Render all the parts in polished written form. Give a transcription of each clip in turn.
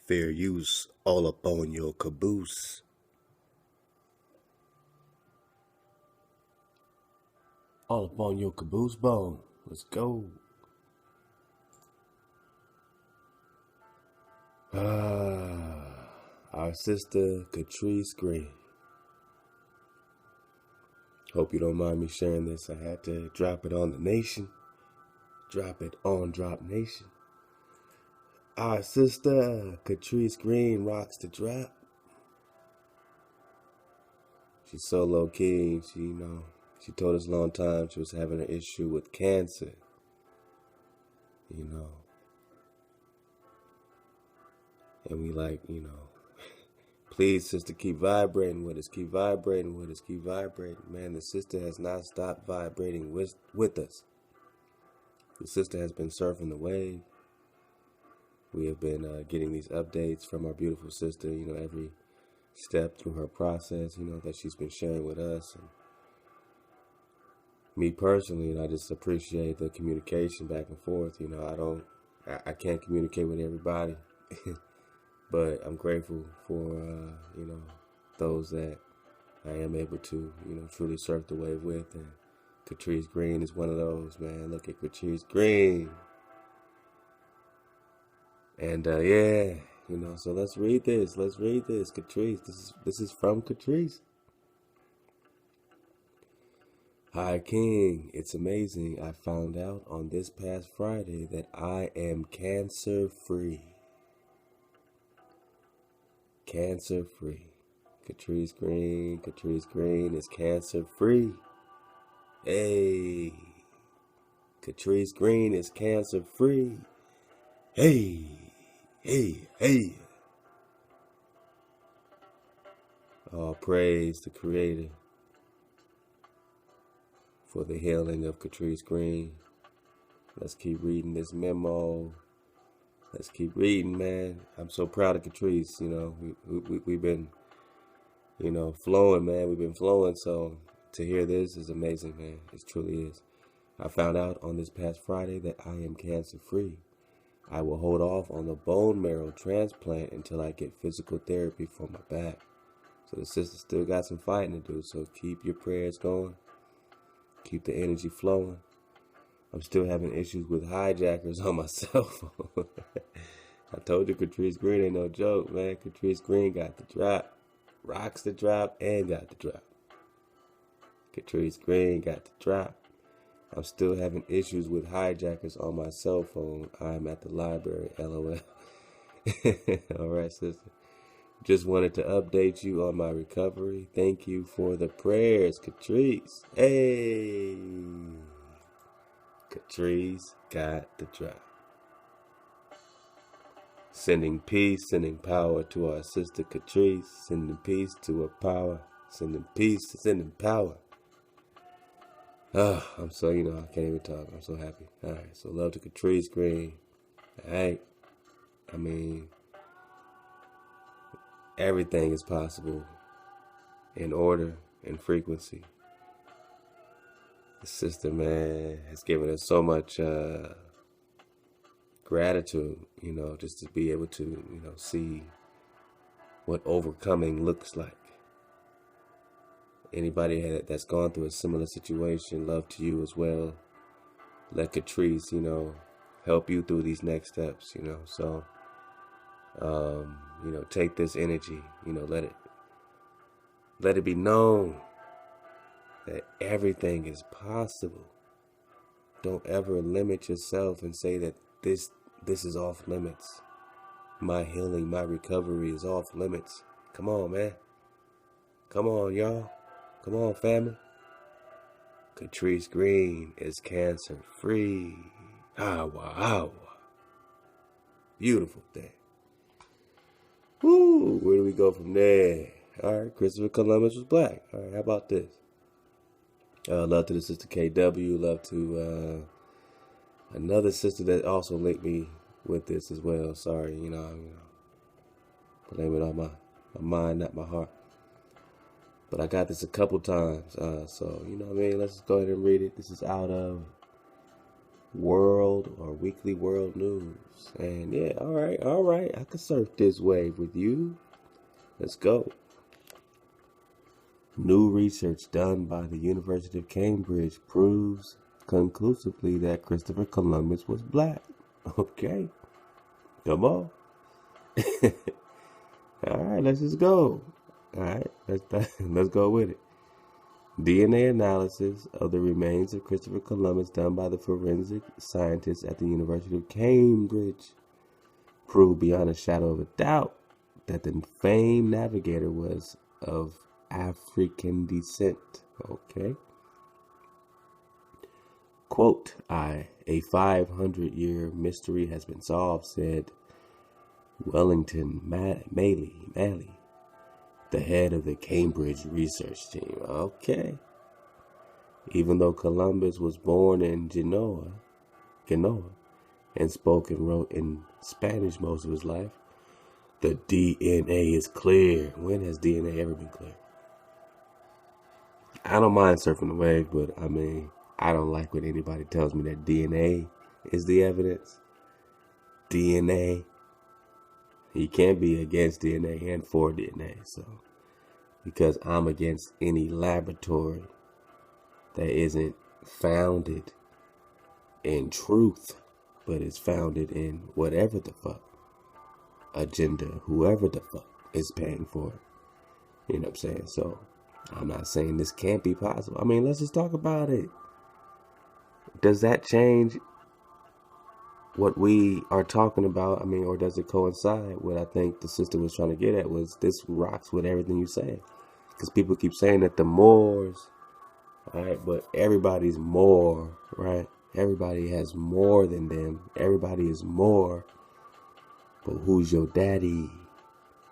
fair use all up on your caboose. All up on your caboose bone. Let's go. Our sister Catrice Green. Hope you don't mind me sharing this. I had to drop it on the nation. Drop it on Drop Nation. Our sister Catrice Green rocks the drop. She's so low key. She told us a long time she was having an issue with cancer. And we please, sister, keep vibrating with us. Keep vibrating with us. Keep vibrating. Man, the sister has not stopped vibrating with us. The sister has been surfing the wave. We have been getting these updates from our beautiful sister, every step through her process, that she's been sharing with us. And me personally, I just appreciate the communication back and forth. I can't communicate with everybody. But I'm grateful for, those that I am able to, truly surf the wave with. And Catrice Green is one of those, man. Look at Catrice Green. And, so let's read this. Let's read this. Catrice, this is from Catrice. Hi, King. It's amazing. I found out on this past Friday that I am cancer-free. Cancer-free. Catrice Green is cancer-free. Hey. Catrice Green is cancer-free. Hey. All praise the Creator for the healing of Catrice Green. Let's keep reading this memo. Let's keep reading, man. I'm so proud of Catrice. We've been, flowing, man. We've been flowing. So to hear this is amazing, man. It truly is. I found out on this past Friday that I am cancer-free. I will hold off on the bone marrow transplant until I get physical therapy for my back. So the sister still got some fighting to do. So keep your prayers going. Keep the energy flowing. I'm still having issues with hijackers on my cell phone. I told you Catrice Green ain't no joke, man. Catrice Green got the drop. Rocks the drop and got the drop. Catrice Green got the drop. I'm still having issues with hijackers on my cell phone. I'm at the library, LOL. All right, sister. Just wanted to update you on my recovery. Thank you for the prayers, Catrice. Hey. Catrice got the drop. Sending peace, sending power to our sister Catrice. Sending peace to her power. Sending peace, sending power. I'm so, I can't even talk. I'm so happy. All right, so love to Catrice Green. All right. Everything is possible in order and frequency. The sister, man, has given us so much gratitude, just to be able to, see what overcoming looks like. Anybody that's gone through a similar situation, love to you as well. Let Catrice, help you through these next steps, So, take this energy, let it be known that everything is possible. Don't ever limit yourself and say that this is off limits. My healing, my recovery is off limits. Come on, man. Come on, y'all. Come on, family. Catrice Green is cancer-free. Wow. Beautiful thing. Woo, where do we go from there? All right, Christopher Columbus was black. All right, how about this? Love to the sister KW. Love to another sister that also linked me with this as well. Sorry, blame it on my mind, not my heart. But I got this a couple times, so let's just go ahead and read it. This is out of world or weekly world news. And yeah, all right, I can surf this wave with you. Let's go. New research done by the University of Cambridge proves conclusively that Christopher Columbus was black. Okay, come on. All right, let's just go. All right, let's go with it. DNA analysis of the remains of Christopher Columbus done by the forensic scientists at the University of Cambridge proved beyond a shadow of a doubt that the famed navigator was of African descent. Okay. Quote, a 500-year mystery has been solved, said Wellington Malley, the head of the Cambridge research team. Okay. Even though Columbus was born in Genoa, and spoke and wrote in Spanish most of his life, the DNA is clear. When has DNA ever been clear? I don't mind surfing the wave, but I mean, I don't like when anybody tells me that DNA is the evidence. DNA. You can't be against DNA and for DNA, so because I'm against any laboratory that isn't founded in truth, but is founded in whatever the fuck agenda, whoever the fuck is paying for it. You know what I'm saying? So I'm not saying this can't be possible. I mean, let's just talk about it. Does that change what we are talking about? I mean, or does it coincide? What I think the sister was trying to get at was this rocks with everything you say. Because people keep saying that the Moors, all right, but everybody's more, right? Everybody has more than them. Everybody is more. But who's your daddy?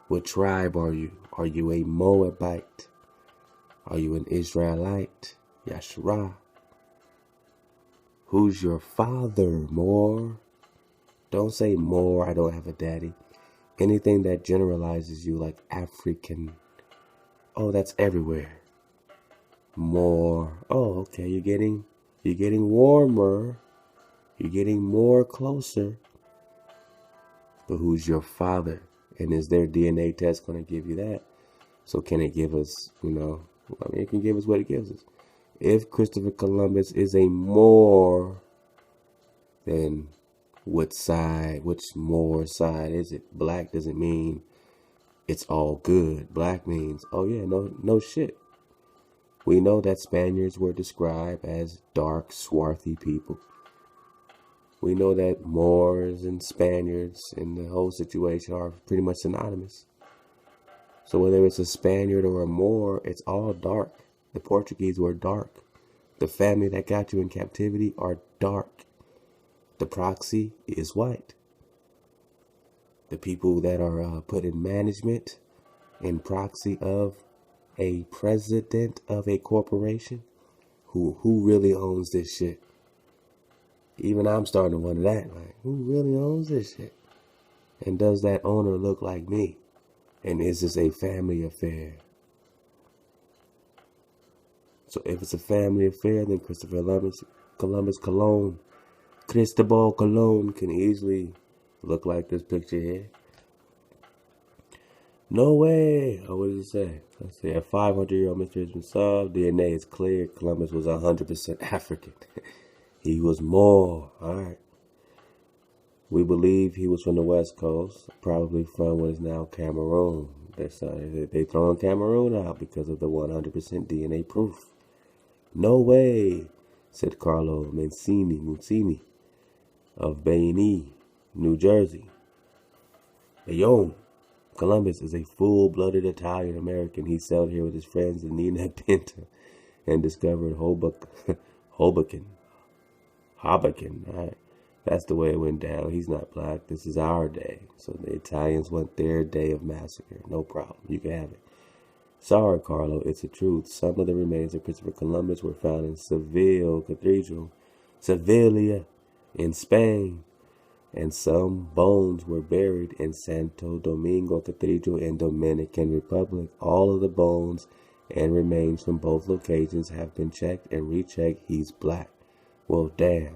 What tribe are you? Are you a Moabite? Are you an Israelite? Yashra? Who's your father, Moor? Don't say Moor, I don't have a daddy. Anything that generalizes you like African. Oh, that's everywhere. More. Oh, okay, you're getting warmer. You're getting more closer. But who's your father? And is their DNA test going to give you that? So can it give us, I mean, it can give us what it gives us. If Christopher Columbus is a Moor, then which Moor side is it? Black doesn't mean it's all good. Black means, oh yeah, no shit. We know that Spaniards were described as dark, swarthy people. We know that Moors and Spaniards and the whole situation are pretty much synonymous. So whether it's a Spaniard or a Moor, it's all dark. The Portuguese were dark. The family that got you in captivity are dark. The proxy is white. The people that are put in management in proxy of a president of a corporation, who really owns this shit? Even I'm starting to wonder that, like, who really owns this shit? And does that owner look like me? And is this a family affair? So if it's a family affair, then Cristobal Colon can easily look like this picture here. No way. Oh, what does it say? Let's see. A 500-year-old mystery has been solved. DNA is clear. Columbus was 100% African. He was more. All right. We believe he was from the West Coast, probably from what is now Cameroon. They throwing Cameroon out because of the 100% DNA proof. No way, said Carlo Mancini of Bayonne, New Jersey. Bayonne. Columbus is a full-blooded Italian American. He sailed here with his friends in Nina Pinta and discovered Hoboken. Right? That's the way it went down. He's not black. This is our day. So the Italians want their day of massacre. No problem. You can have it. Sorry, Carlo. It's the truth. Some of the remains of Christopher Columbus were found in Seville Cathedral, Sevilla, in Spain. And some bones were buried in Santo Domingo Cathedral in Dominican Republic. All of the bones and remains from both locations have been checked and rechecked. He's black. Well, damn.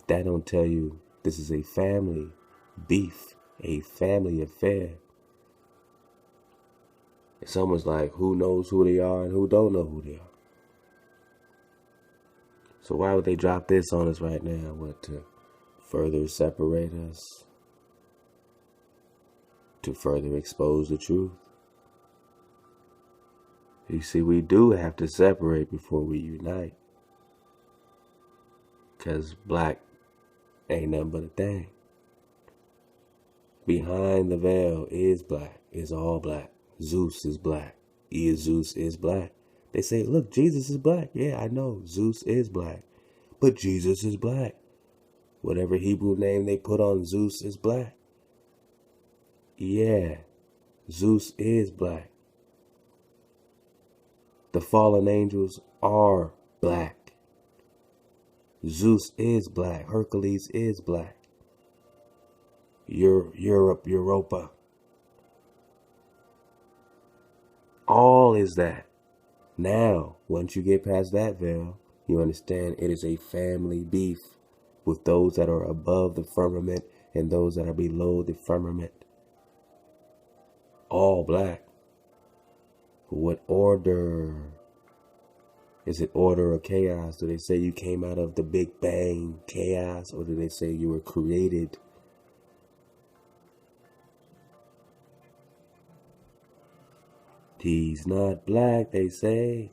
that don't tell you this is a family beef, a family affair. It's almost like who knows who they are and who don't know who they are. So why would they drop this on us right now? What, to further separate us? To further expose the truth? You see, we do have to separate before we unite. Because black ain't nothing but a thing. Behind the veil is black, is all black. Zeus is black. Zeus is black. They say, look, Jesus is black. Yeah, I know, Zeus is black. But Jesus is black. Whatever Hebrew name they put on Zeus is black. Yeah, Zeus is black. The fallen angels are black. Zeus is black. Hercules is black. Europe, Europa. All is that. Now, once you get past that veil, you understand it is a family beef with those that are above the firmament and those that are below the firmament. All black. What order? Is it order or chaos? Do they say you came out of the Big Bang chaos, or do they say you were created? He's not black, they say.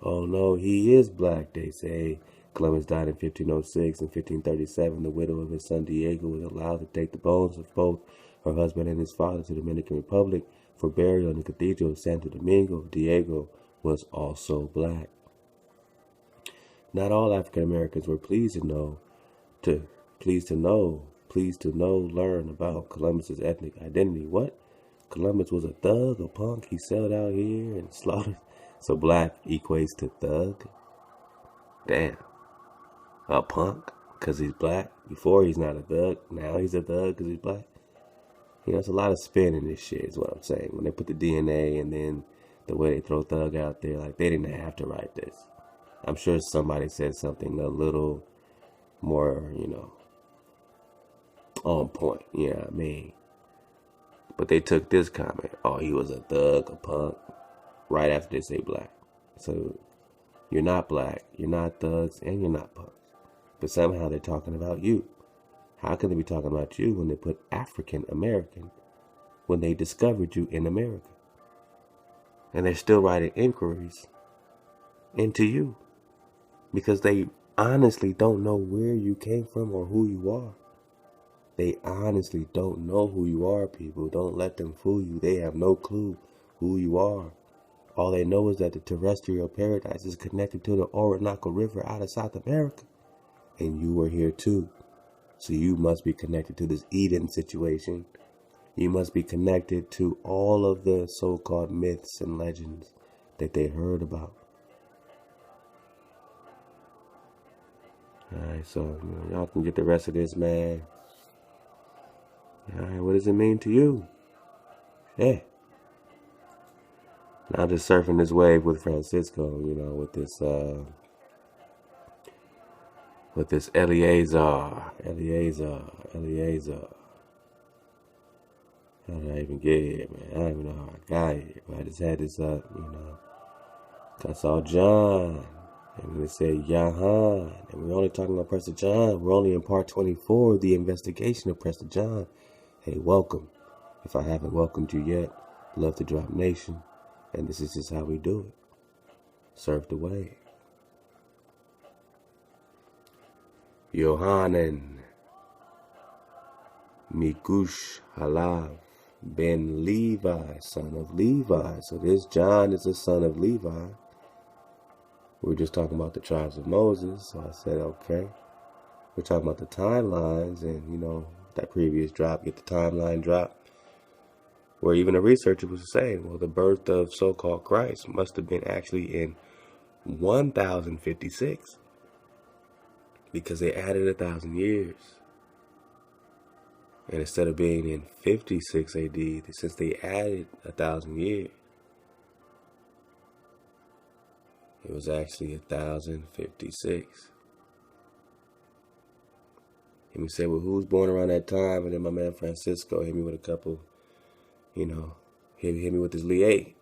Oh no, he is black, they say. Columbus died in 1506. In 1537, the widow of his son Diego was allowed to take the bones of both her husband and his father to the Dominican Republic for burial in the Cathedral of Santo Domingo. Diego was also black. Not all African Americans were pleased to learn about Columbus's ethnic identity. What? Columbus was a thug, a punk. He sailed out here and slaughtered. So black equates to thug. Damn. A punk because he's black. Before he's not a thug. Now he's a thug because he's black. You know, it's a lot of spin in this shit is what I'm saying. When they put the DNA and then the way they throw thug out there, like they didn't have to write this. I'm sure somebody said something a little more, on point. You know what I mean? But they took this comment, oh, he was a thug, a punk, right after they say black. So you're not black, you're not thugs, and you're not punks. But somehow they're talking about you. How can they be talking about you when they put African American when they discovered you in America? And they're still writing inquiries into you because they honestly don't know where you came from or who you are. They honestly don't know who you are, people. Don't let them fool you. They have no clue who you are. All they know is that the terrestrial paradise is connected to the Orinoco River out of South America. And you were here too. So you must be connected to this Eden situation. You must be connected to all of the so-called myths and legends that they heard about. Alright, so y'all can get the rest of this, man. Alright, what does it mean to you? Yeah. Now just surfing this wave with Francisco, with this Eleazar. How did I even get here, man? I don't even know how I got here, but I just had this up, I saw John, and it said Yahan, and we're only talking about Prester John. We're only in part 24 of the investigation of Prester John. Hey, welcome. If I haven't welcomed you yet, love to drop nation, and this is just how we do it. Surf the wave. Yohanan Mikush Halav ben Levi, son of Levi. So this John is the son of Levi. We were just talking about the tribes of Moses, so I said, okay. We're talking about the timelines, and that previous drop, get the timeline drop, where even a researcher was saying, well, the birth of so-called Christ must have been actually in 1056, because they added 1,000 years. And instead of being in 56 AD, since they added 1,000 years, it was actually 1056. And we said, well, who's born around that time? And then my man Francisco hit me with a couple, you know, hit me with this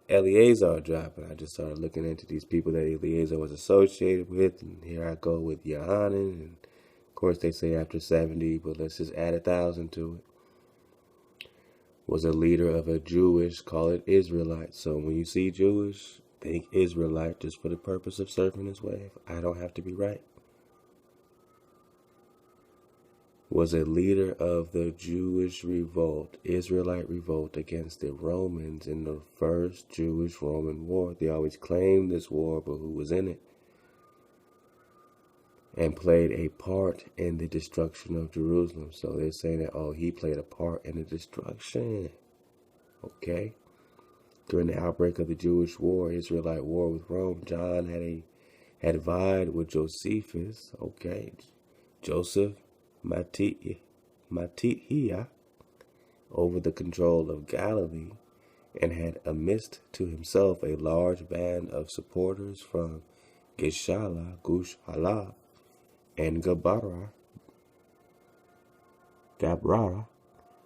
Eleazar drop. And I just started looking into these people that Eleazar was associated with. And here I go with Yohanan. And of course, they say after 70, but let's just add 1,000 to it. Was a leader of a Jewish, call it Israelite. So when you see Jewish, think Israelite just for the purpose of surfing this wave. I don't have to be right. Was a leader of the Jewish revolt, Israelite revolt against the Romans in the first Jewish-Roman war. They always claimed this war, but who was in it? And played a part in the destruction of Jerusalem. So they're saying that, oh, he played a part in the destruction. Okay. During the outbreak of the Jewish war, Israelite war with Rome, John had vied with Josephus, okay, Joseph Matithia, over the control of Galilee, and had amassed to himself a large band of supporters from Gush Hala, and Gabara,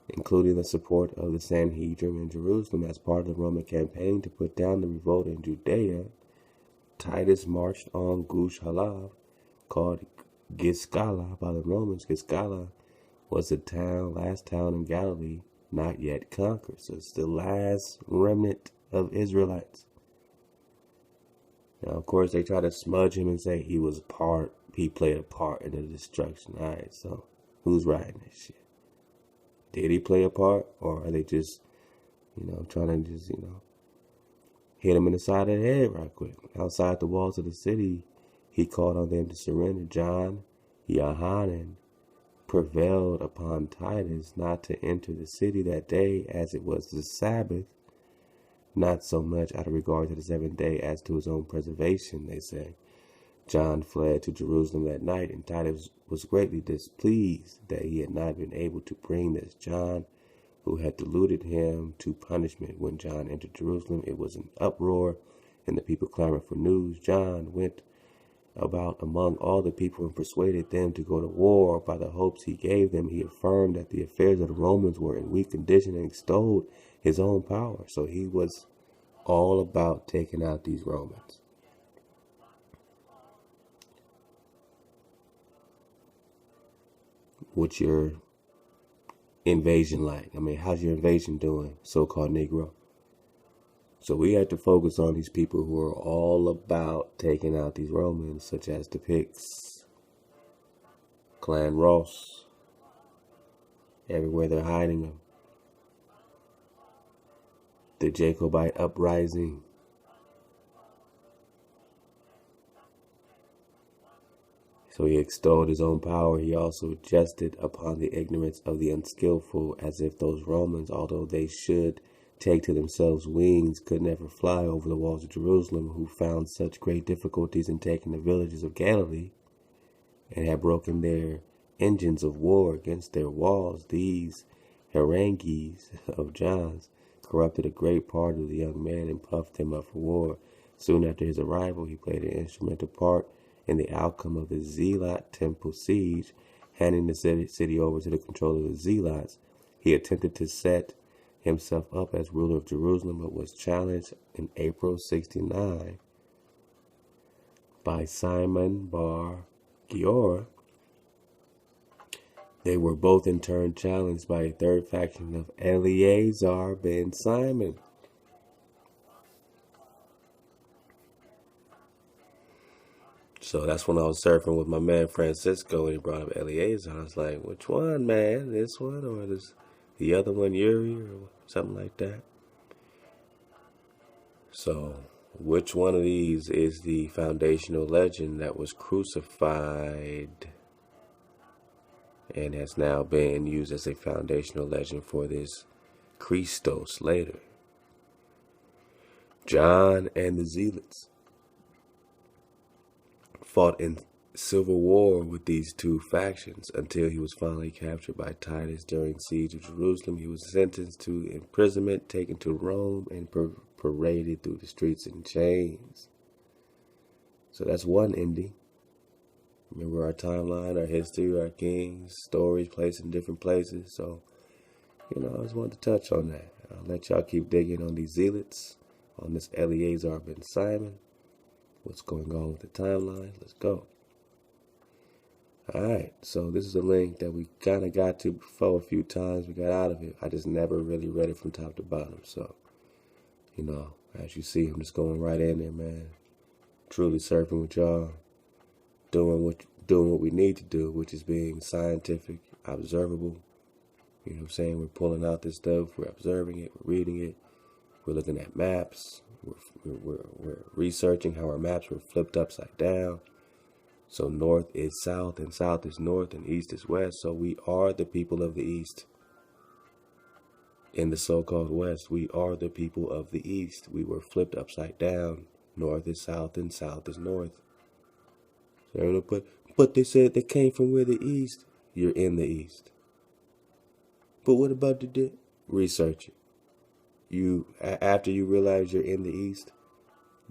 including the support of the Sanhedrin in Jerusalem as part of the Roman campaign to put down the revolt in Judea. Titus marched on Gush Hala, called Giscala by the Romans. Giscala was the last town in Galilee not yet conquered. So it's the last remnant of Israelites. Now, of course, they try to smudge him and say he played a part in the destruction. All right, so who's writing this shit? Did he play a part, or are they just, trying to just, hit him in the side of the head right quick? Outside the walls of the city, he called on them to surrender. John, Yohanan, prevailed upon Titus not to enter the city that day, as it was the Sabbath, not so much out of regard to the seventh day as to his own preservation, they say. John fled to Jerusalem that night, and Titus was greatly displeased that he had not been able to bring this John, who had deluded him, to punishment. When John entered Jerusalem, it was an uproar, and the people clamored for news. John went about among all the people and persuaded them to go to war. By the hopes he gave them, he affirmed that the affairs of the Romans were in weak condition and extolled his own power. So he was all about taking out these Romans. What's your invasion like? I mean, how's your invasion doing, so-called Negro? So we had to focus on these people who are all about taking out these Romans, such as the Picts, Clan Ross. Everywhere they're hiding them. The Jacobite uprising. So he extolled his own power. He also jested upon the ignorance of the unskillful, as if those Romans, although they should take to themselves wings, could never fly over the walls of Jerusalem, who found such great difficulties in taking the villages of Galilee, and had broken their engines of war against their walls. These harangues of John's corrupted a great part of the young man and puffed him up for war. Soon after his arrival, he played an instrumental part in the outcome of the Zealot temple siege, handing the city over to the control of the Zealots. He attempted to set himself up as ruler of Jerusalem, but was challenged in April 69 by Simon Bar Giora. They were both in turn challenged by a third faction of Eleazar ben Simon. So that's when I was surfing with my man Francisco, and he brought up Eleazar. I was like, which one, man? This one or the other one, Yuri, or something like that? So which one of these is the foundational legend that was crucified and has now been used as a foundational legend for this Christos later? John and the Zealots fought in civil war with these two factions until he was finally captured by Titus during siege of Jerusalem. He was sentenced to imprisonment, taken to Rome, and paraded through the streets in chains. So that's one ending. Remember our timeline, our history, our kings, stories placed in different places. So, I just wanted to touch on that. I'll let y'all keep digging on these zealots, on this Eleazar ben Simon. What's going on with the timeline? Let's go. Alright, so this is a link that we kind of got to before a few times. We got out of it. I just never really read it from top to bottom. So, as you see, I'm just going right in there, man. Truly surfing with y'all. Doing what we need to do, which is being scientific, observable. You know what I'm saying? We're pulling out this stuff. We're observing it. We're reading it. We're looking at maps. We're researching how our maps were flipped upside down. So north is south, and south is north, and east is west. So we are the people of the east. In the so-called west, we are the people of the east. We were flipped upside down. North is south, and south is north. So, but they said they came from where the east. You're in the east. But what about the research it? After you realize you're in the east,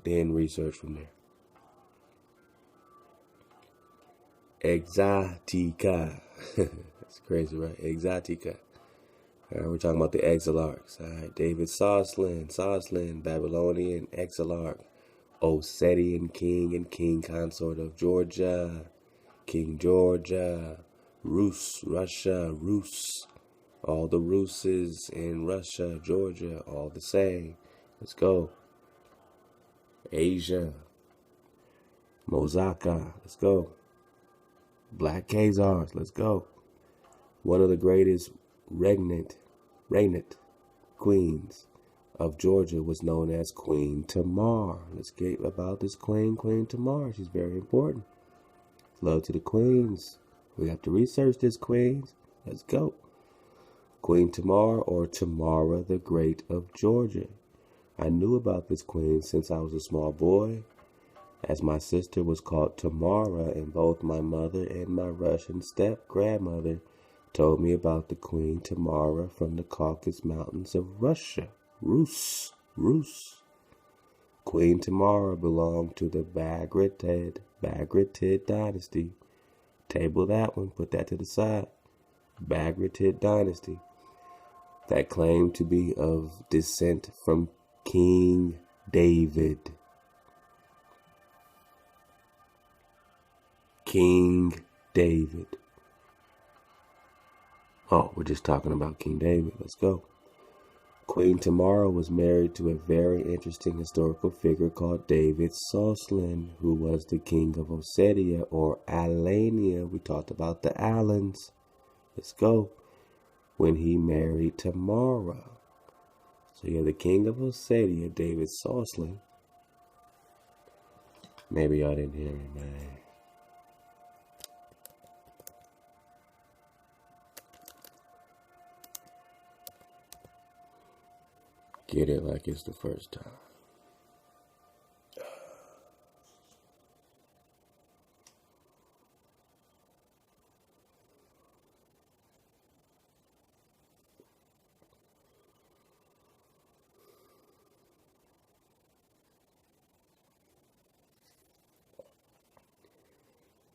then research from there. Exotica. That's crazy, right? Exotica. All right, we're talking about the Exilarchs. All right, David Soslan, Babylonian Exilarch, Ossetian king and king consort of Georgia, King Georgia, Russia, Rus. All the Ruses in Russia, Georgia, all the same. Let's go. Asia, Mozaka, let's go. Black Khazars, let's go. One of the greatest regnant queens of Georgia was known as Queen Tamar. Let's get about this Queen Tamar. She's very important. Love to the queens. We have to research this, queens. Let's go. Queen Tamar, or Tamara the Great of Georgia. I knew about this queen since I was a small boy, as my sister was called Tamara, and both my mother and my Russian step-grandmother told me about the Queen Tamara from the Caucasus Mountains of Russia. Rus. Queen Tamara belonged to the Bagratid dynasty. Table that one, put that to the side. Bagratid dynasty. That claimed to be of descent from King David. King David. Oh, we're just talking about King David. Let's go. Queen Tamara was married to a very interesting historical figure called David Soslan, who was the king of Ossetia or Alania. We talked about the Alans. Let's go. When he married Tamara. So you're the king of Ossetia, David Soslan. Maybe y'all didn't hear me, man. Get it like it's the first time.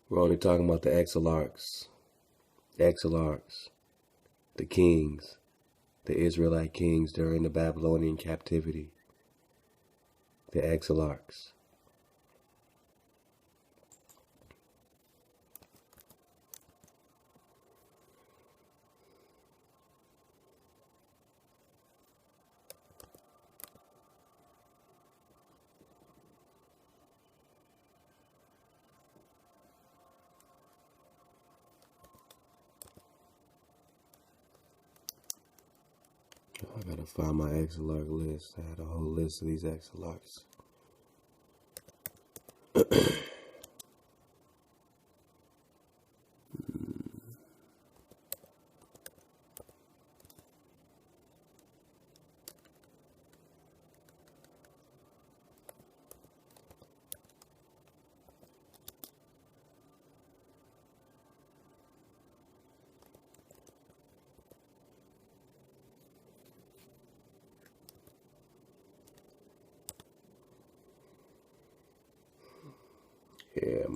We're only talking about the Exilarchs, the kings, the Israelite kings during the Babylonian captivity, the Exilarchs. I gotta find my Exilarch list. I had a whole list of these Exilarchs.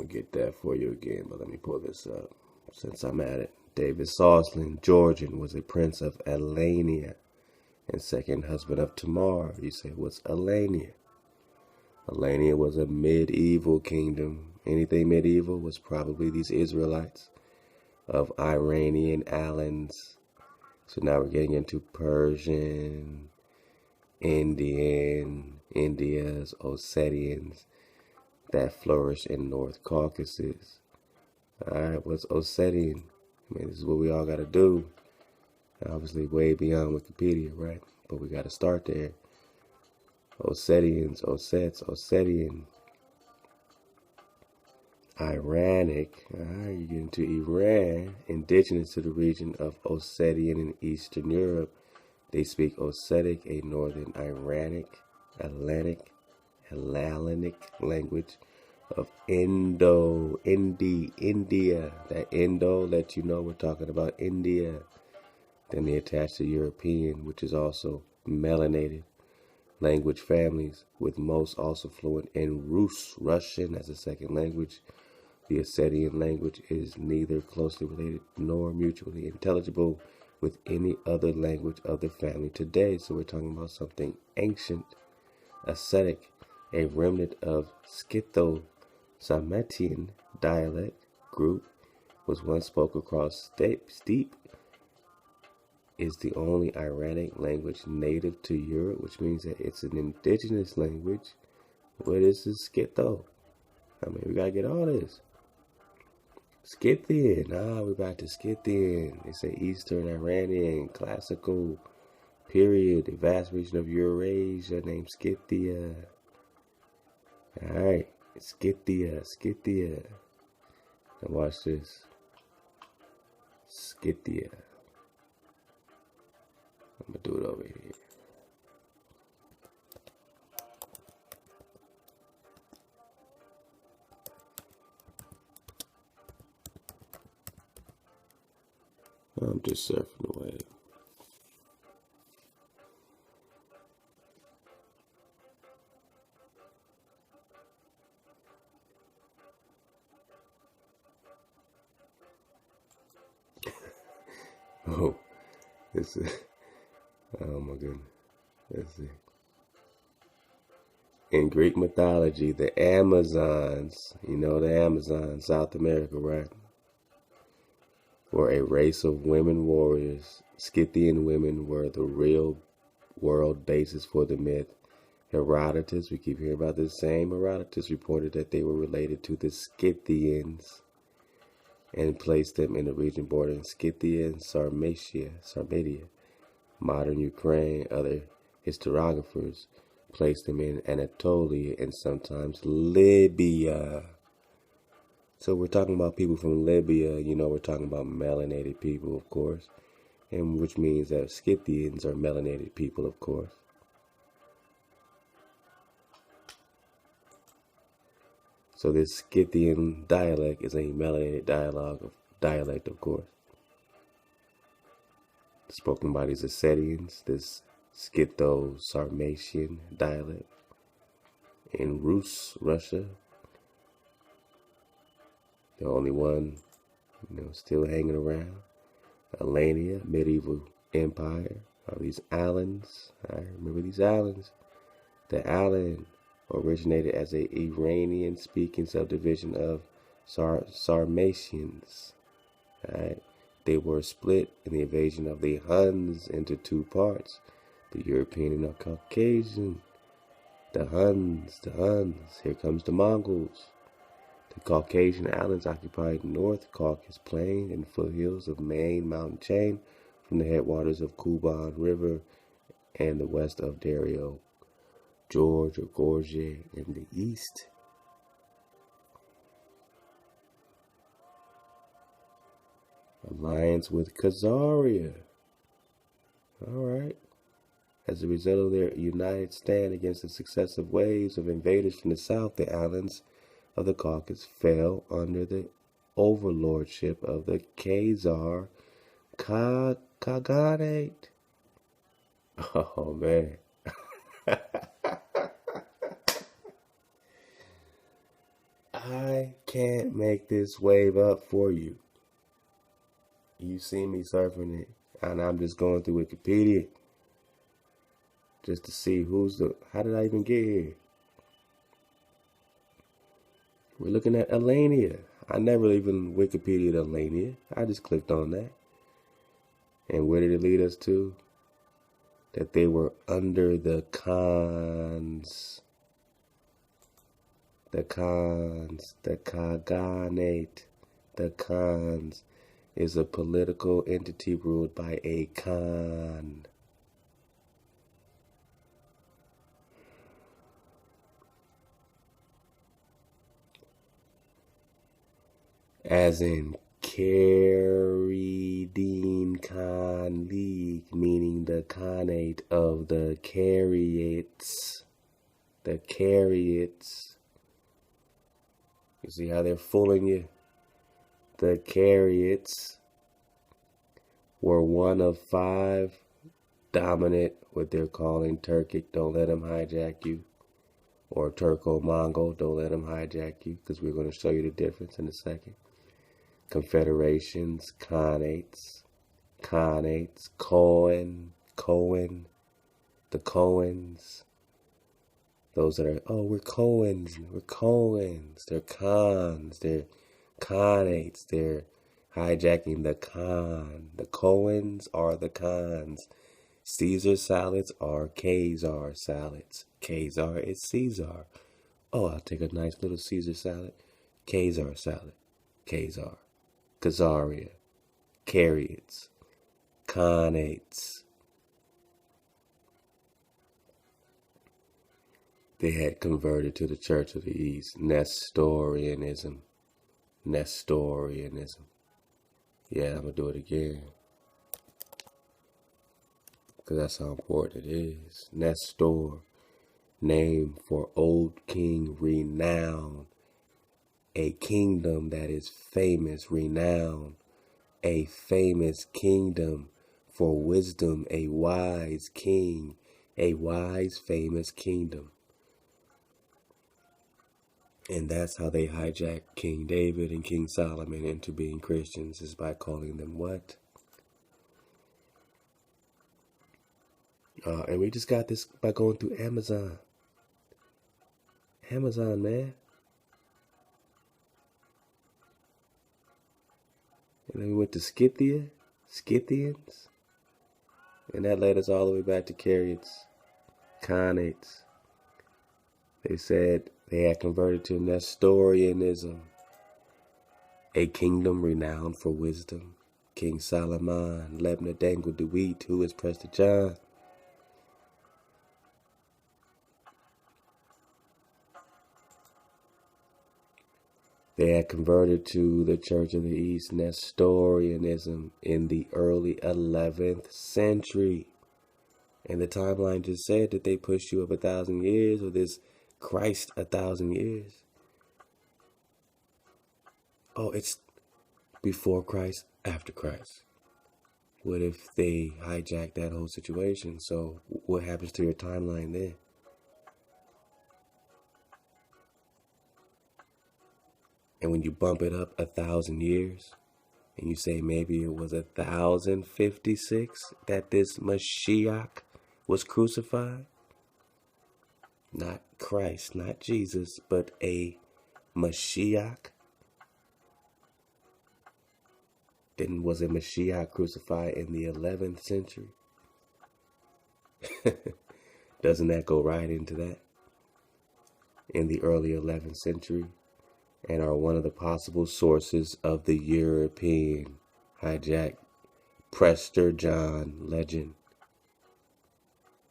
going to get that for you again, but let me pull this up since I'm at it. David Soslan, Georgian, was a prince of Alania and second husband of Tamar. You say, what's Alania? Alania was a medieval kingdom. Anything medieval was probably these Israelites of Iranian Alans. So now we're getting into Persian, Indian, Indias, Ossetians that flourish in North Caucasus. Alright, what's Ossetian? I mean, this is what we all got to do. Obviously way beyond Wikipedia, right? But we got to start there. Ossetians, Ossets, Ossetian, Iranic. Alright, you get into Iran, indigenous to the region of Ossetian in Eastern Europe. They speak Ossetic, a northern Iranic, Hellenic language of India. That Indo lets you know we're talking about India. Then they attach the European, which is also melanated language families, with most also fluent in Rus, Russian as a second language. The Ossetian language is neither closely related nor mutually intelligible with any other language of the family today. So we're talking about something ancient, Ossetic, a remnant of Scytho-Sarmatian dialect group, was once spoke across steep, is the only Iranic language native to Europe, which means that it's an indigenous language. What is this Scytho? I mean, we gotta get all this. Scythian. We're back to Scythian. It's an Eastern Iranian classical period, a vast region of Eurasia named Scythia. Alright, Scythia. Now watch this. Scythia. I'm gonna do it over here. I'm just surfing away. Oh, this is, oh my goodness. Let's see. In Greek mythology, the Amazons, you know the Amazons, South America, right? Were a race of women warriors. Scythian women were the real world basis for the myth. Herodotus, we keep hearing about this same Herodotus, reported that they were related to the Scythians and placed them in the region bordering Scythia and Sarmatia, modern Ukraine. Other historiographers placed them in Anatolia and sometimes Libya. So we're talking about people from Libya, you know, we're talking about melanated people, of course, and which means that Scythians are melanated people, of course. So this Scythian dialect is a melanated dialect, of course, spoken by these Ossetians, this Scytho-Sarmatian dialect in Rus, Russia. The only one, you know, still hanging around. Alania, medieval empire. All these Alans. I remember these Alans. The Alan originated as a Iranian-speaking subdivision of Sarmatians. Right? They were split in the invasion of the Huns into two parts, the European and the Caucasian. The Huns. Here comes the Mongols. The Caucasian Alans occupied North Caucasus Plain and foothills of main mountain chain from the headwaters of Kuban River and the west of Dario, George or Gorge in the east. Alliance with Khazaria. Alright. As a result of their united stand against the successive waves of invaders from the south, the Alans of the Caucasus fell under the overlordship of the Khazar Khaganate. Oh man. I can't make this wave up for you. You see me surfing it, and I'm just going through Wikipedia just to see how did I even get here? We're looking at Alania. I never even Wikipedia'd Alania. I just clicked on that. And where did it lead us to? That they were under the Khans. The Khans, the Khaganate. The Khans is a political entity ruled by a Khan. As in Caridine Khan League, meaning the Khanate of the Carriots. The Carriots. You see how they're fooling you? The Carriots were one of 5 dominant, what they're calling Turkic, don't let them hijack you, or Turco-Mongol, don't let them hijack you, because we're going to show you the difference in a second. Confederations, Khanates, Cohen, the Cohens. Those that are, we're Cohens, they're Khans, they're Khanates, they're hijacking the Khan. The Cohens are the Khans. Caesar salads are Khazar salads. Khazar is Caesar. Oh, I'll take a nice little Caesar salad. Khazar salad. Khazar. Khazaria. Carriots. Khanates. They had converted to the Church of the East. Nestorianism. Yeah, I'm going to do it again, because that's how important it is. Nestor, name for old king, renowned. A kingdom that is famous, renowned. A famous kingdom for wisdom, a wise king, a wise, famous kingdom. And that's how they hijacked King David and King Solomon into being Christians, is by calling them what? And we just got this by going through Amazon. Amazon, man. And then we went to Scythians. And that led us all the way back to Carriots, Khanates. They said they had converted to Nestorianism, a kingdom renowned for wisdom. King Solomon, Lebna Dangle DeWeet, who is Prester John. They had converted to the Church of the East, Nestorianism, in the early 11th century. And the timeline just said that they pushed you up 1,000 years, or this Christ 1,000 years. Oh, it's before Christ, after Christ. What if they hijack that whole situation? So what happens to your timeline then? And when you bump it up 1,000 years, and you say maybe it was 1,056 that this Mashiach was crucified, not Christ, not Jesus, but a Mashiach. Then was a Mashiach crucified in the 11th century? Doesn't that go right into that? In the early 11th century, and are one of the possible sources of the European hijack Prester John legend.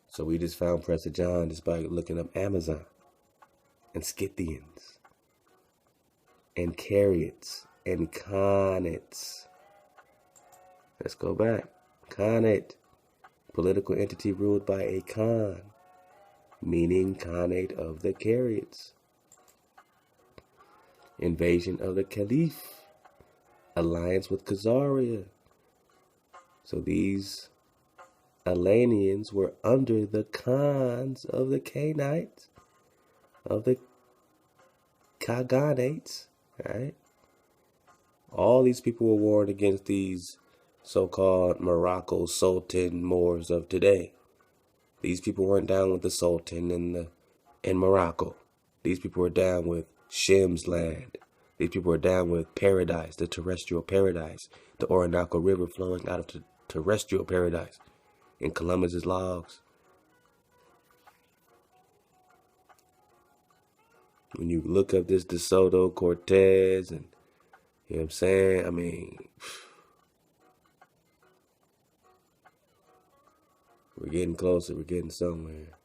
So we just found Prester John just by looking up Amazon, and Scythians, and Carriots, and Khanates. Let's go back. Khanate, political entity ruled by a Khan, meaning Khanate of the Carriots. Invasion of the Caliph, alliance with Khazaria. So these Alanians were under the Khans of the Canaanites, of the Khaganates, right? All these people were warned against these so-called Morocco Sultan Moors of today. These people weren't down with the Sultan in Morocco. These people were down with Shem's land. These people were down with paradise, the terrestrial paradise, the Orinoco River flowing out of the terrestrial paradise in Columbus's logs. When you look up this De Soto, Cortez, and you know what I'm saying? I mean, we're getting closer. We're getting somewhere.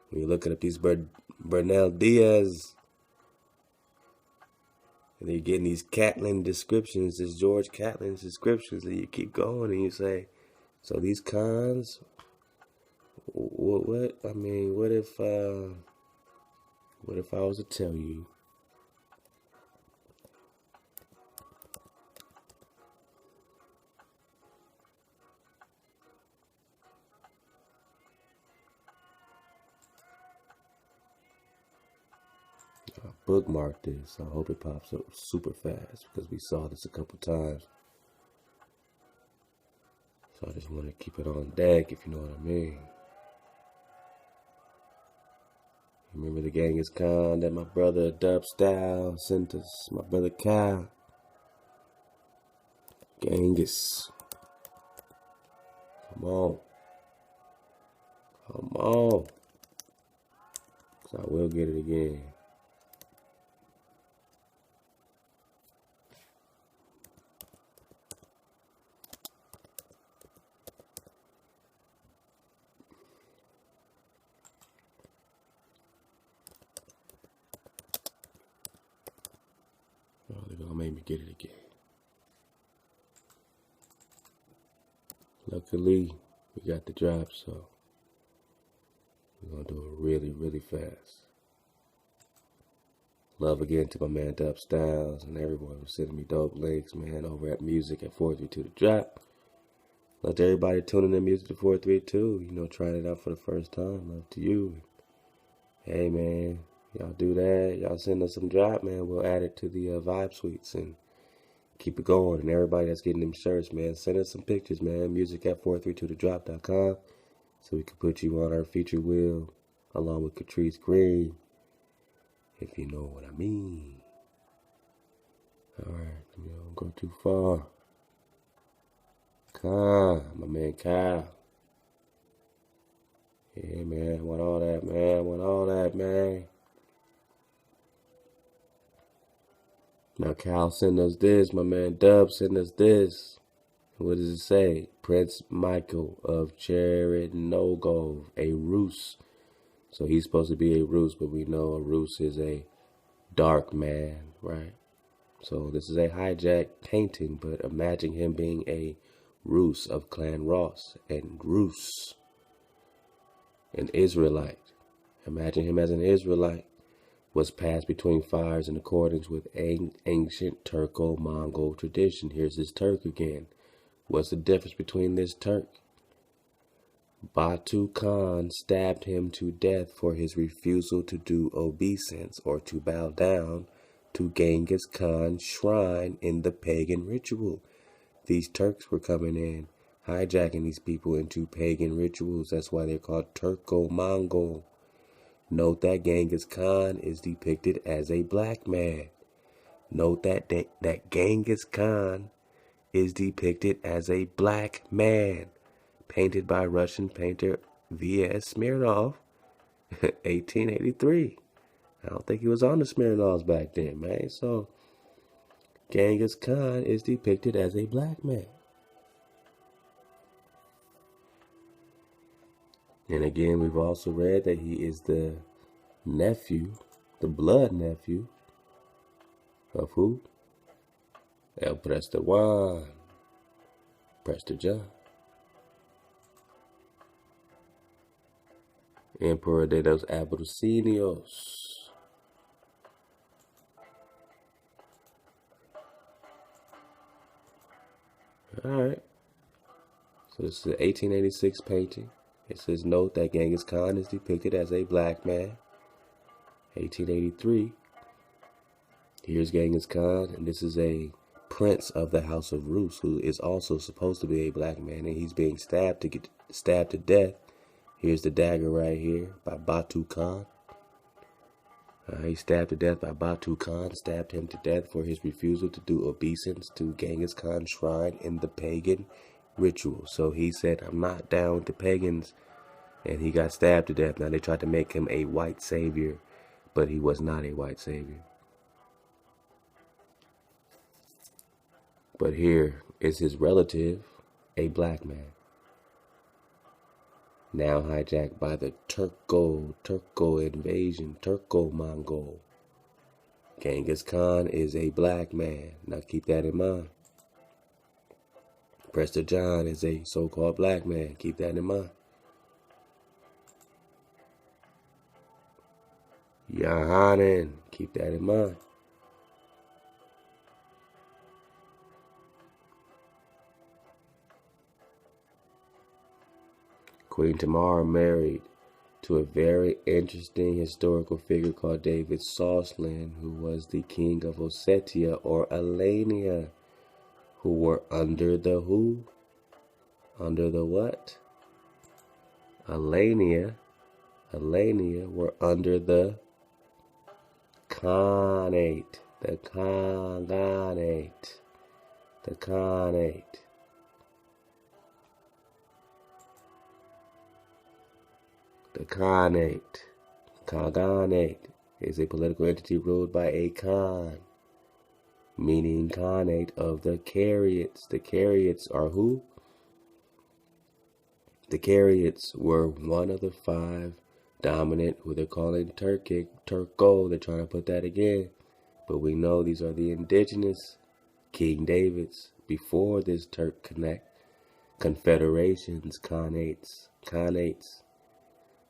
When you're looking up these Bernal Diaz, and you're getting these Catlin descriptions, this George Catlin's descriptions, and you keep going and you say, so these cons, what? I mean, what if I was to tell you I bookmarked this? I hope it pops up super fast because we saw this a couple times. So I just want to keep it on deck, if you know what I mean. Remember the Genghis Khan that my brother Dub Style sent us, my brother Kyle. Genghis. Come on. Come on. So I will get it again. Oh, they're gonna make me get it again. Luckily, we got the drop, so we're gonna do it really, really fast. Love again to my man Dub Styles and everyone who's sending me dope links, man, over at Music at 432 The Drop. Love to everybody tuning in Music at 432, you know, trying it out for the first time. Love to you. Hey, man, y'all do that. Y'all send us some drop, man. We'll add it to the vibe suites and keep it going. And everybody that's getting them shirts, man, send us some pictures, man. Music at 432thedrop.com so we can put you on our feature wheel along with Catrice Green, if you know what I mean. All right, you don't go too far. Kyle, my man Kyle. Yeah, man, want all that, man. Want all that, man. Now, Kyle sent us this. My man Dub sent us this. What does it say? Prince Michael of Chernogo, a Rus. So he's supposed to be a Rus, but we know a Rus is a dark man, right? So this is a hijack painting, but imagine him being a Rus of Clan Ross, and Rus, an Israelite. Imagine him as an Israelite. Was passed between fires in accordance with ancient Turco-Mongol tradition. Here's this Turk again. What's the difference between this Turk? Batu Khan stabbed him to death for his refusal to do obeisance or to bow down to Genghis Khan's shrine in the pagan ritual. These Turks were coming in, hijacking these people into pagan rituals. That's why they're called Turco-Mongol. Note that Genghis Khan is depicted as a black man. Note that Genghis Khan is depicted as a black man, painted by Russian painter V.S. Smirnov, 1883. I don't think he was on the Smirnovs back then, man. So, Genghis Khan is depicted as a black man. And again, we've also read that he is the nephew, the blood nephew of who? El Prester Juan, Prester John, Emperor de los Abyssinios. Alright, so this is an 1886 painting. It says, note that Genghis Khan is depicted as a black man. 1883. Here's Genghis Khan, and this is a prince of the House of Rus, who is also supposed to be a black man, and he's being stabbed to death. Here's the dagger right here by Batu Khan. He's stabbed to death by Batu Khan, stabbed him to death for his refusal to do obeisance to Genghis Khan's shrine in the pagan ritual. So he said, I'm not down with the pagans, and he got stabbed to death. Now they tried to make him a white savior, but he was not a white savior. But here is his relative, a black man, now hijacked by the Turco invasion, Turco-Mongol. Genghis Khan is a black man. Now keep that in mind. Prester John is a so-called black man. Keep that in mind. Yohanan, keep that in mind. Queen Tamar married to a very interesting historical figure called David Soslan, who was the king of Ossetia or Alania, who were under the who? Under the what? Alania were under the Khanate. The Khanate. The Khanate. The Khanate is a political entity ruled by a Khan, meaning Khanate of the Carriots. The Carriots are who? The Carriots were one of the 5 dominant, who they're calling Turco. They're trying to put that again. But we know these are the indigenous King Davids before this Turk confederations, Khanates.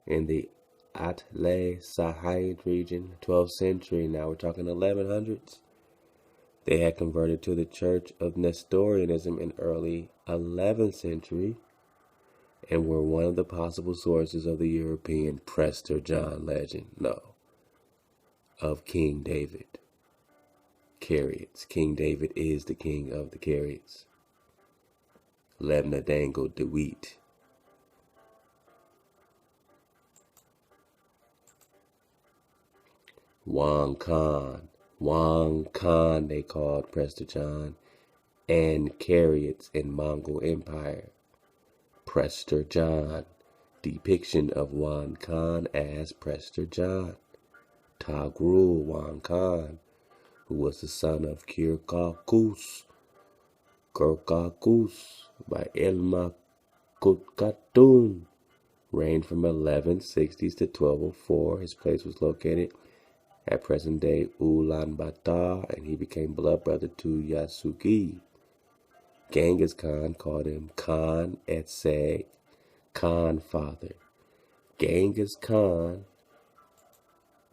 In the Atle Sahayt region, 12th century, now we're talking 1100s. They had converted to the Church of Nestorianism in early 11th century and were one of the possible sources of the European Prester John legend, of King David. Carriots. King David is the king of the Carriots. Lebna Dangle de Wheat. Wang Khan, they called Prester John, and Carriots in Mongol Empire. Prester John, depiction of Wang Khan as Prester John. Tagrul Wang Khan, who was the son of Kirkakus by Elma Kutkatum, reigned from 1160s to 1204. His place was located at present-day Ulaanbaatar, and he became blood brother to Yasugi. Genghis Khan called him Khan Etseg, Khan father. Genghis Khan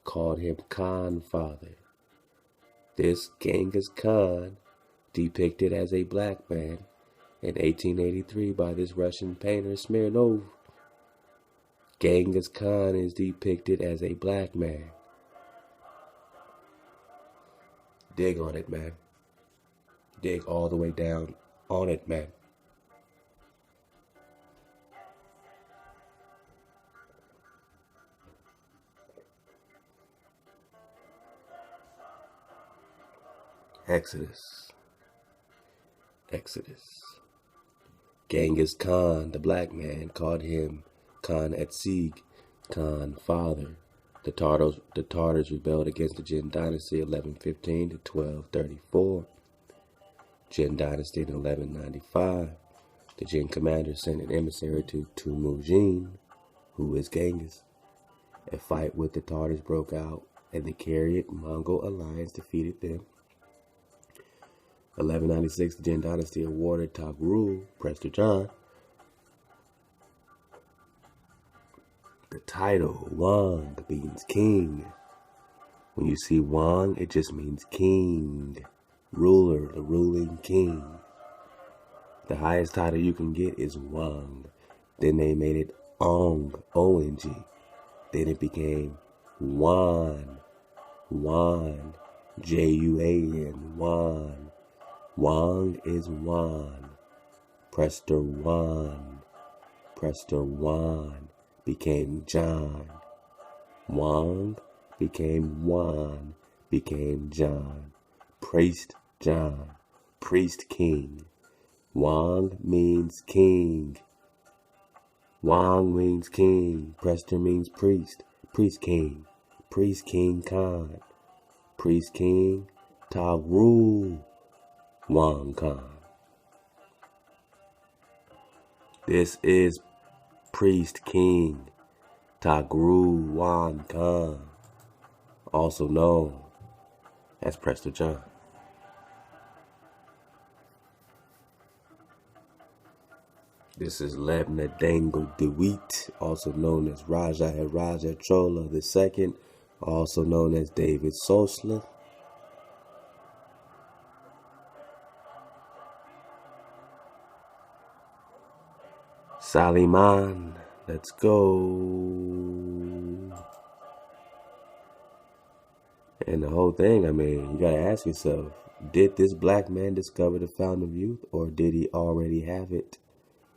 called him Khan father. This Genghis Khan, depicted as a black man in 1883 by this Russian painter Smirnov. Genghis Khan is depicted as a black man. Dig on it, man. Dig all the way down on it, man. Exodus. Genghis Khan, the black man, called him Khan Etseg, Khan father. The Tartars rebelled against the Jin dynasty 1115 to 1234. Jin dynasty in 1195. The Jin commander sent an emissary to Temujin, who is Genghis. A fight with the Tartars broke out, and the Carriot-Mongol alliance defeated them. 1196, the Jin dynasty awarded Tagrul, Prester John, the title Wang means king. When you see Wang, it just means king, ruler, the ruling king. The highest title you can get is Wang. Then they made it Ong, O-N-G. Then it became Wan, Wan, Juan, Wan. Wang is Wan. Prester Wan became John. Wang became Wan, became John. Priest John, priest king. Wang means king. Wang means king. Prester means priest. Priest king. Priest king Khan. Priest king Tagru Wang Khan. This is priest king Tagru Wang Khan, also known as Prester John. This is Lebna Dango DeWitt, also known as Raja Heraja Chola II, also known as David Soslan. Saliman, let's go. And the whole thing, I mean, you gotta ask yourself, did this black man discover the fountain of youth, or did he already have it?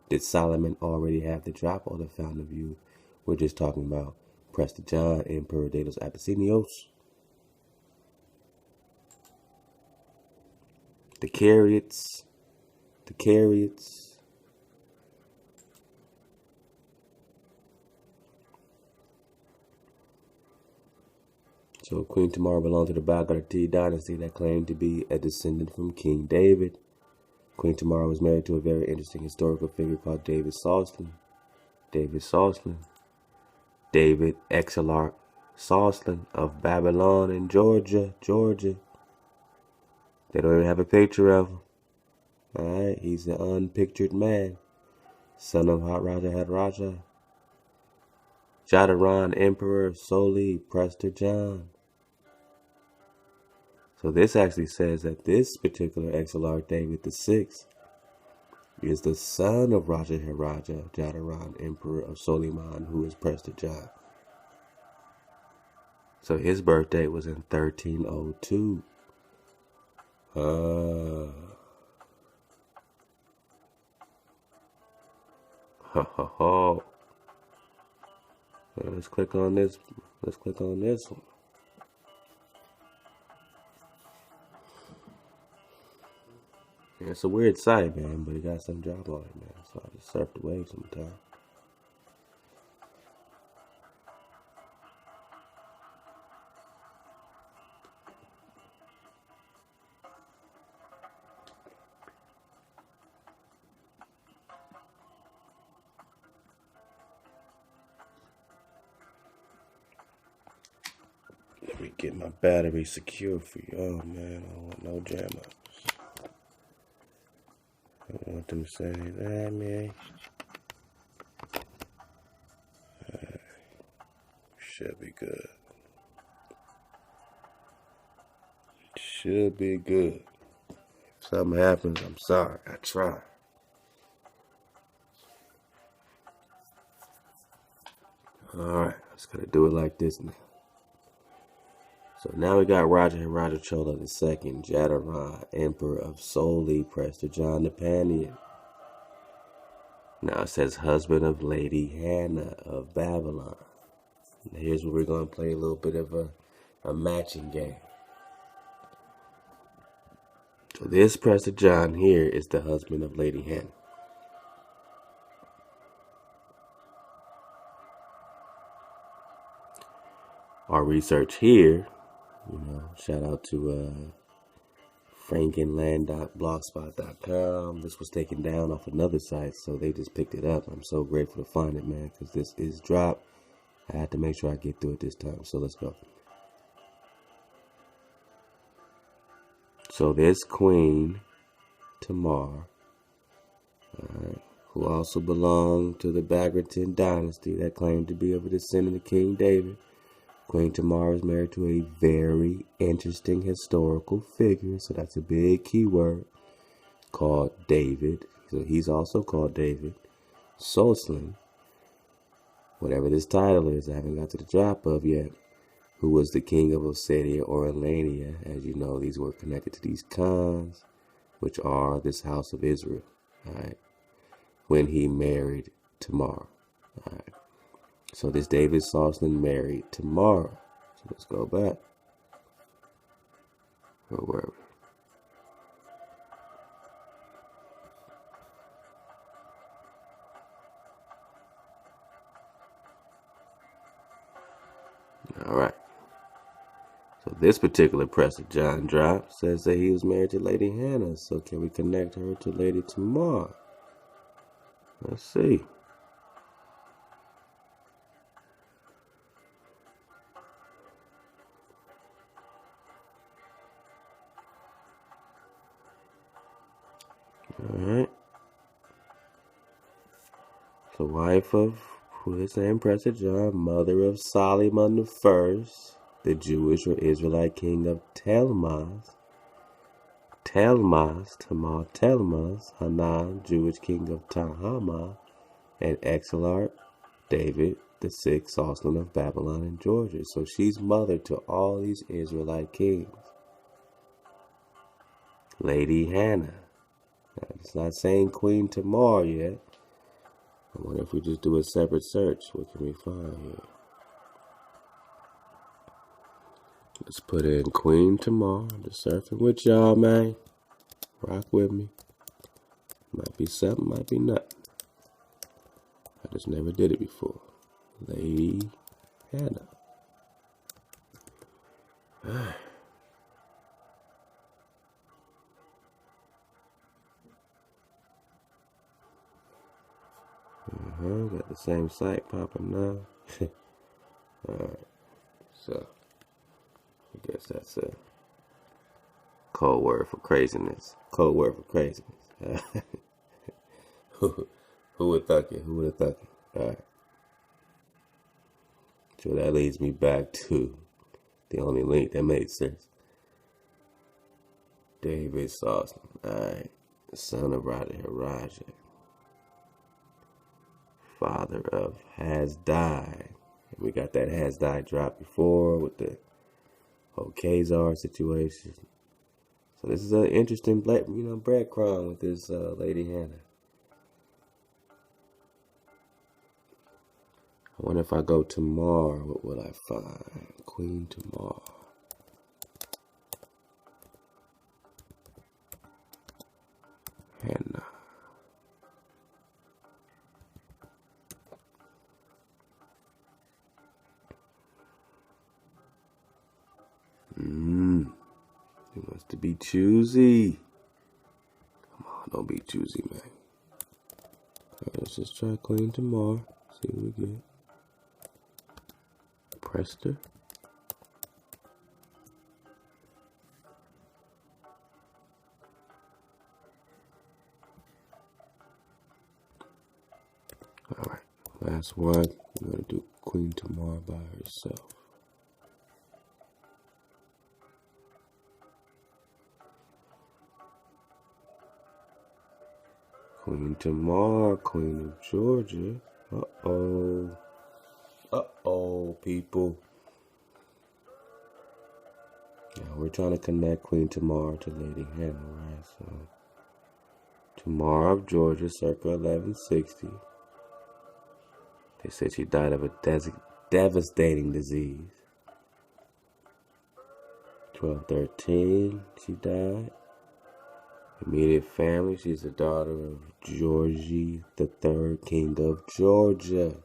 Did Solomon already have the drop or the fountain of youth? We're just talking about Prester John, Emperor de los Abyssinios. The Carriots. So Queen Tamar belonged to the Baghdadi dynasty that claimed to be a descendant from King David. Queen Tamar was married to a very interesting historical figure called David Soslan. David Exilarch Soslan of Babylon in Georgia. They don't even have a picture of him. Alright, he's the unpictured man. Son of Raja Hadraja. Jadaran, Emperor of Soli, Prester John. So this actually says that this particular Exilarch, David VI, is the son of Raja Heraja, Jadaran, Emperor of Soliman, who is Prester John. So his birthday was in 1302. Let's click on this. Let's click on this one. Yeah, it's a weird site, man, but it got some drop on it, man. So I just surf the wave sometime. Let me get my battery secure for you. Oh, man, I don't want no jam up. I don't want them to say that, man. Should be good. Should be good. If something happens, I'm sorry. I tried. Alright, just gotta do it like this now. So now we got Raja Heraja Chola II, Jadaran, Emperor of Soli, Prester John the Panian. Now it says husband of Lady Hannah of Babylon. Now here's where we're going to play a little bit of a matching game. So this Prester John here is the husband of Lady Hannah. Our research here, you know, shout out to frankenland.blogspot.com. This was taken down off another site, so they just picked it up. I'm so grateful to find it, man, because this is dropped. I had to make sure I get through it this time, so let's go. So this Queen Tamar, who also belonged to the Baghdadi dynasty that claimed to be of a descendant of King David. Queen Tamar is married to a very interesting historical figure, so that's a big keyword, called David. So he's also called David Soslan. Whatever this title is, I haven't got to the drop of yet. who was the king of Ossetia or Alania. As you know, these were connected to these Khans, which are this house of Israel, all right, when he married Tamar. All right. So this David Soslan married Tamar. So let's go back. Where were we? All right. So this particular Prester John drop says that he was married to Lady Hannah. So can we connect her to Lady Tamar? Let's see. All right. The wife of, who is named Prester John, mother of Solomon I, the Jewish or Israelite king of Telmas, Hanan, Jewish king of Tahama, and Exilarch, David, the sixth Soslan of Babylon and Georgia. So she's mother to all these Israelite kings. Lady Hannah. Now, it's not saying Queen Tamar yet. I wonder if we just do a separate search, what can we find here? Let's put in Queen Tamar. I'm just surfing with y'all, man. Rock with me. Might be something, might be nothing. I just never did it before. Lady Hannah. Got the same site popping now. Alright. So, I guess that's a code word for craziness. Code word for craziness. Who would thunk it? Who would have thunk it? Alright. So that leads me back to the only link that made sense. David Soslan. Alright. Son of Raja. Father of has died. And we got that has died drop before with the whole Khazar situation. So this is an interesting breadcrumb with this Lady Hannah. I wonder if I go Tamar, what will I find? Queen Tamar. Hannah. He wants to be choosy. Come on, don't be choosy, man. Alright, let's just try Queen Tamar. See what we get. Prester. Alright, last one. We're going to do Queen Tamar by herself. Queen Tamar, Queen of Georgia. Uh-oh. Uh-oh, people. Now we're trying to connect Queen Tamar to Lady Hannah, right? So, Tamar of Georgia, circa 1160. They said she died of a devastating disease. 1213, she died. Immediate family, she's the daughter of Georgie III, king of Georgia.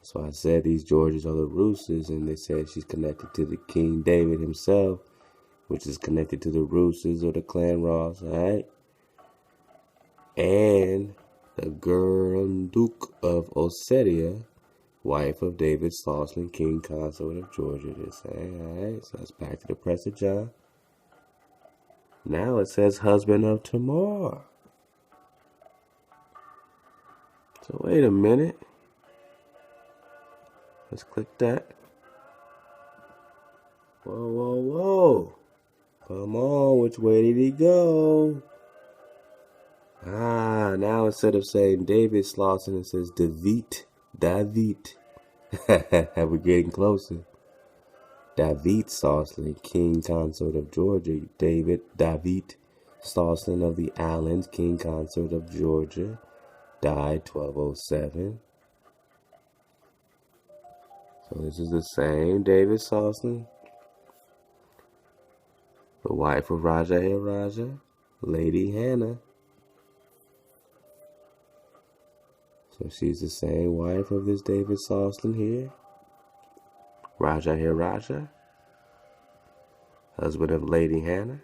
So I said these Georges are the Rooses, and they said she's connected to the King David himself, which is connected to the Rooses or the Clan Ross, alright? And the girl Duke of Ossetia, wife of David Soslan, king consort of Georgia. Just saying, alright? So that's back to the Prester John. Now it says husband of Tamar. So wait a minute. Let's click that. Whoa, whoa, whoa. Come on, which way did he go? Now instead of saying David Soslan, it says David. We're getting closer. David Soslan, king consort of Georgia. David Soslan of the Allens, king consort of Georgia, died 1207. So this is the same David Soslan, the wife of Raja, Lady Hannah. So she's the same wife of this David Soslan here. Raja, husband of Lady Hannah.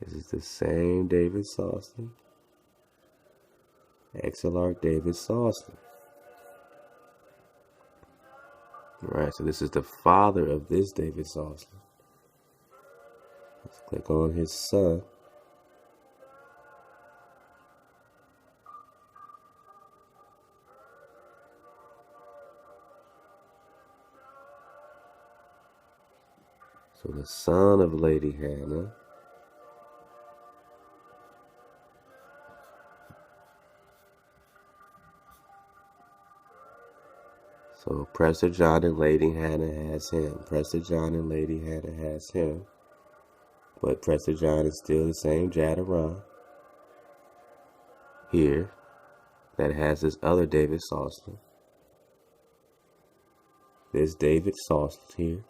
This is the same David Soslan. Exilarch David Soslan. Alright, so this is the father of this David Soslan. Let's click on his son. So the son of Lady Hannah. So Prester John and Lady Hannah has him. Prester John and Lady Hannah has him. But Prester John is still the same Jadaron here that has this other David Soslan. This David Soslan here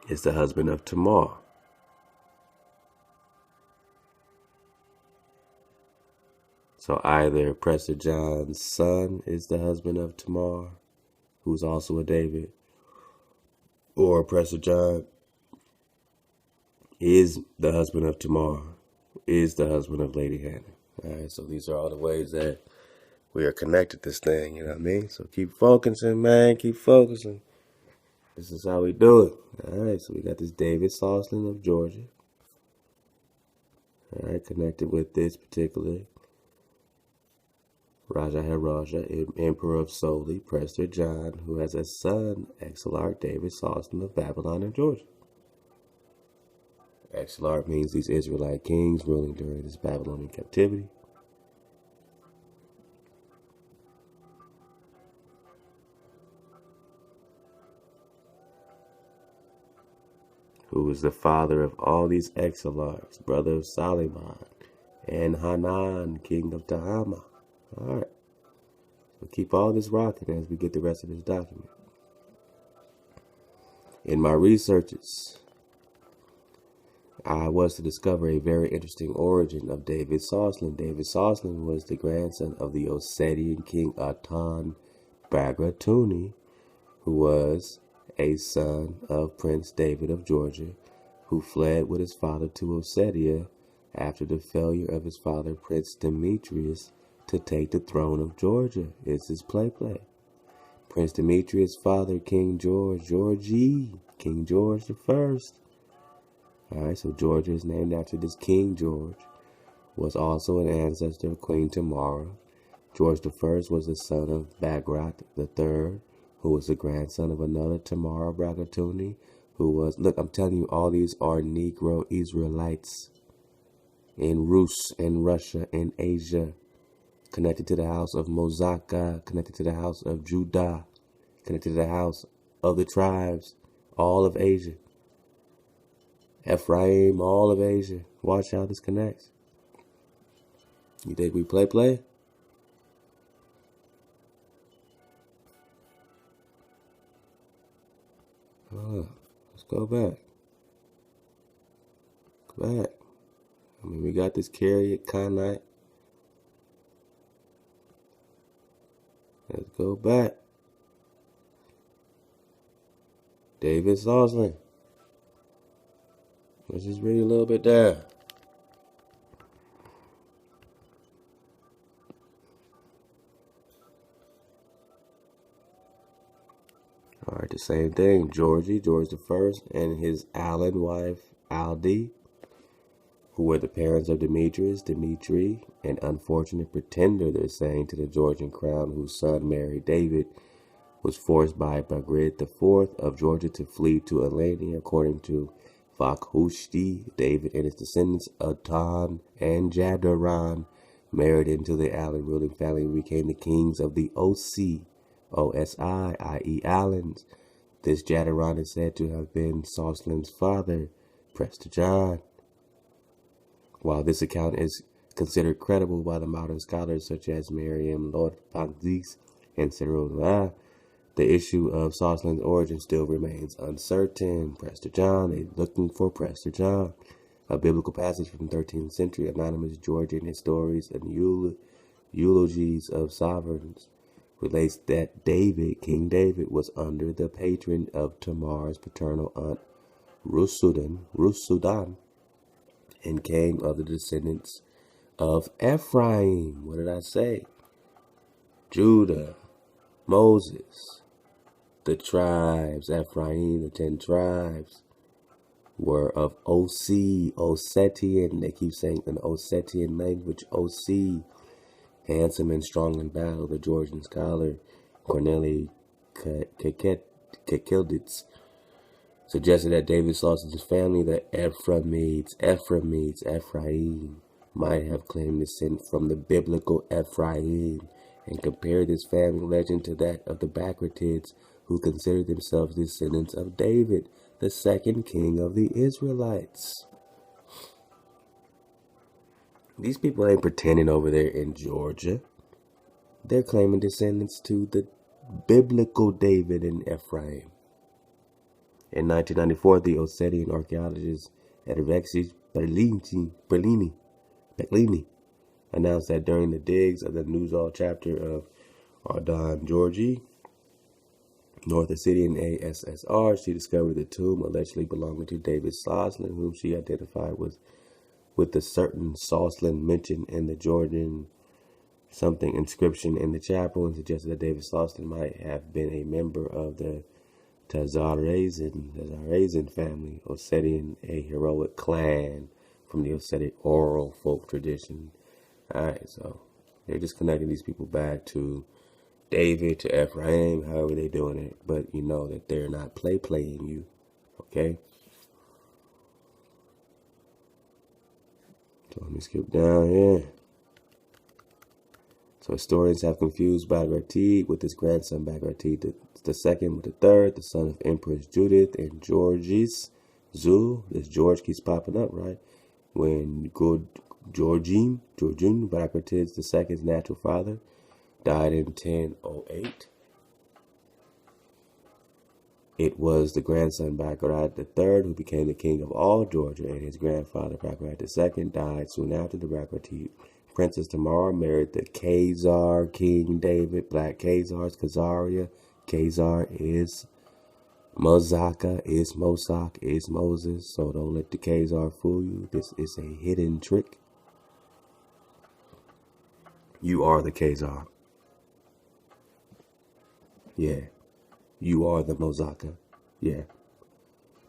is the husband of Tamar. So either Prester John's son is the husband of Tamar, who's also a David, or Prester John is the husband of Tamar, is the husband of Lady Hannah. Alright, so these are all the ways that we are connected this thing, you know what I mean? So keep focusing, man, keep focusing. This is how we do it. Alright, so we got this David Soslan of Georgia. Alright, connected with this particular Raja, Emperor of Soli, Prester John, who has a son, Exilarch David Soslan of Babylon and Georgia. Exilarch means these Israelite kings ruling during this Babylonian captivity. Who is the father of all these Exilarchs, brother of Soliman, and Hanan, king of Tahama. Alright, so keep all this rocking as we get the rest of this document. In my researches, I was to discover a very interesting origin of David Soslan. David Soslan was the grandson of the Ossetian king Atan Bagratuni, who was a son of Prince David of Georgia, who fled with his father to Ossetia after the failure of his father Prince Demetrius to take the throne of Georgia. It's his play. Prince Demetrius' father, King King George the First. Alright, so Georgia is named after this King George. Was also an ancestor of Queen Tamara. George the First was the son of Bagrat the Third, who was the grandson of another Tamara Bragatuni, who was, look, I'm telling you, all these are Negro Israelites in Rus, in Russia, in Asia, connected to the house of Mozaka, connected to the house of Judah, connected to the house of the tribes, all of Asia. Ephraim, all of Asia. Watch how this connects. You think we play? Let's go back. I mean, we got this Keraite. Let's go back. David Soslan. Let's just read a little bit down. Alright, the same thing. George the First, and his Allen wife, Aldi, who were the parents of Dimitri, an unfortunate pretender, they're saying, to the Georgian crown, whose son married David, was forced by Bagrat IV of Georgia to flee to Alania, according to Fakhushti. David and his descendants, Atan and Jadaran, married into the Allen ruling family and became the kings of the OSI, i.e. Allens. This Jadaron is said to have been Soslin's father, Prester John. While this account is considered credible by the modern scholars such as Miriam Lord Panzis and Cyril Noah, the issue of Soslin's origin still remains uncertain. Prester John, they're looking for Prester John. A biblical passage from the 13th century, anonymous Georgian stories and eulogies of sovereigns, relates that David, King David, was under the patron of Tamar's paternal aunt Rusudan, and came of the descendants of Ephraim. What did I say? Judah, Moses, the tribes, Ephraim, the 10 tribes, were of Ossetian. They keep saying an Ossetian language, OC. Handsome and strong in battle, the Georgian scholar Corneli Kekilditz suggested that David's lost his family, the Ephraim, might have claimed descent from the biblical Ephraim, and compared this family legend to that of the Backratids, who considered themselves descendants of David, the second king of the Israelites. These people ain't pretending over there in Georgia. They're claiming descendants to the biblical David and Ephraim. In 1994, the Ossetian archaeologist Alexis Berlini announced that during the digs of the Nuzal chapter of Ardon, Georgia, North Ossetian ASSR, she discovered the tomb allegedly belonging to David Soslin, whom she identified with the certain Soslin mentioned in the Georgian something inscription in the chapel, and suggested that David Soslin might have been a member of the Tazarezin family, Ossetian, a heroic clan from the Ossetic oral folk tradition. Alright, so they're just connecting these people back to David, to Ephraim, however they're doing it, but you know that they're not playing you, okay? So let me skip down here. So historians have confused Bagratid with his grandson Bagratid the second with the third, the son of Empress Judith and Georges Zul. This George keeps popping up, right? When Georgine Bagratid the second's natural father died in 1008. It was the grandson Bagrat III who became the king of all Georgia, and his grandfather Bagrat II died soon after. The Bagratid Princess Tamar married the Khazar King David, Black Khazars, Khazaria. Khazar is Mozaka, is Mosak, is Moses, so don't let the Khazar fool you. This is a hidden trick. You are the Khazar. Yeah. You are the Mozaka. Yeah.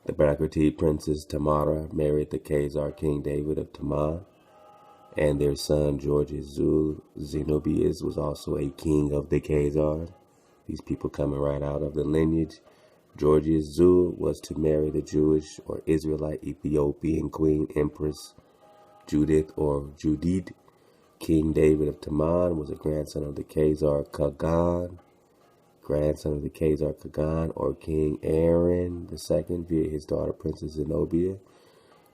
The Bagratid Princess Tamara married the Khazar King David of Tamar, and their son Georges Zul Zenobius was also a king of the Khazars. These people coming right out of the lineage. Georges Zul was to marry the Jewish or Israelite Ethiopian Queen Empress Judith or Judid. King David of Taman was a grandson of the Khazar Kagan, or King Aaron II via his daughter Princess Zenobia.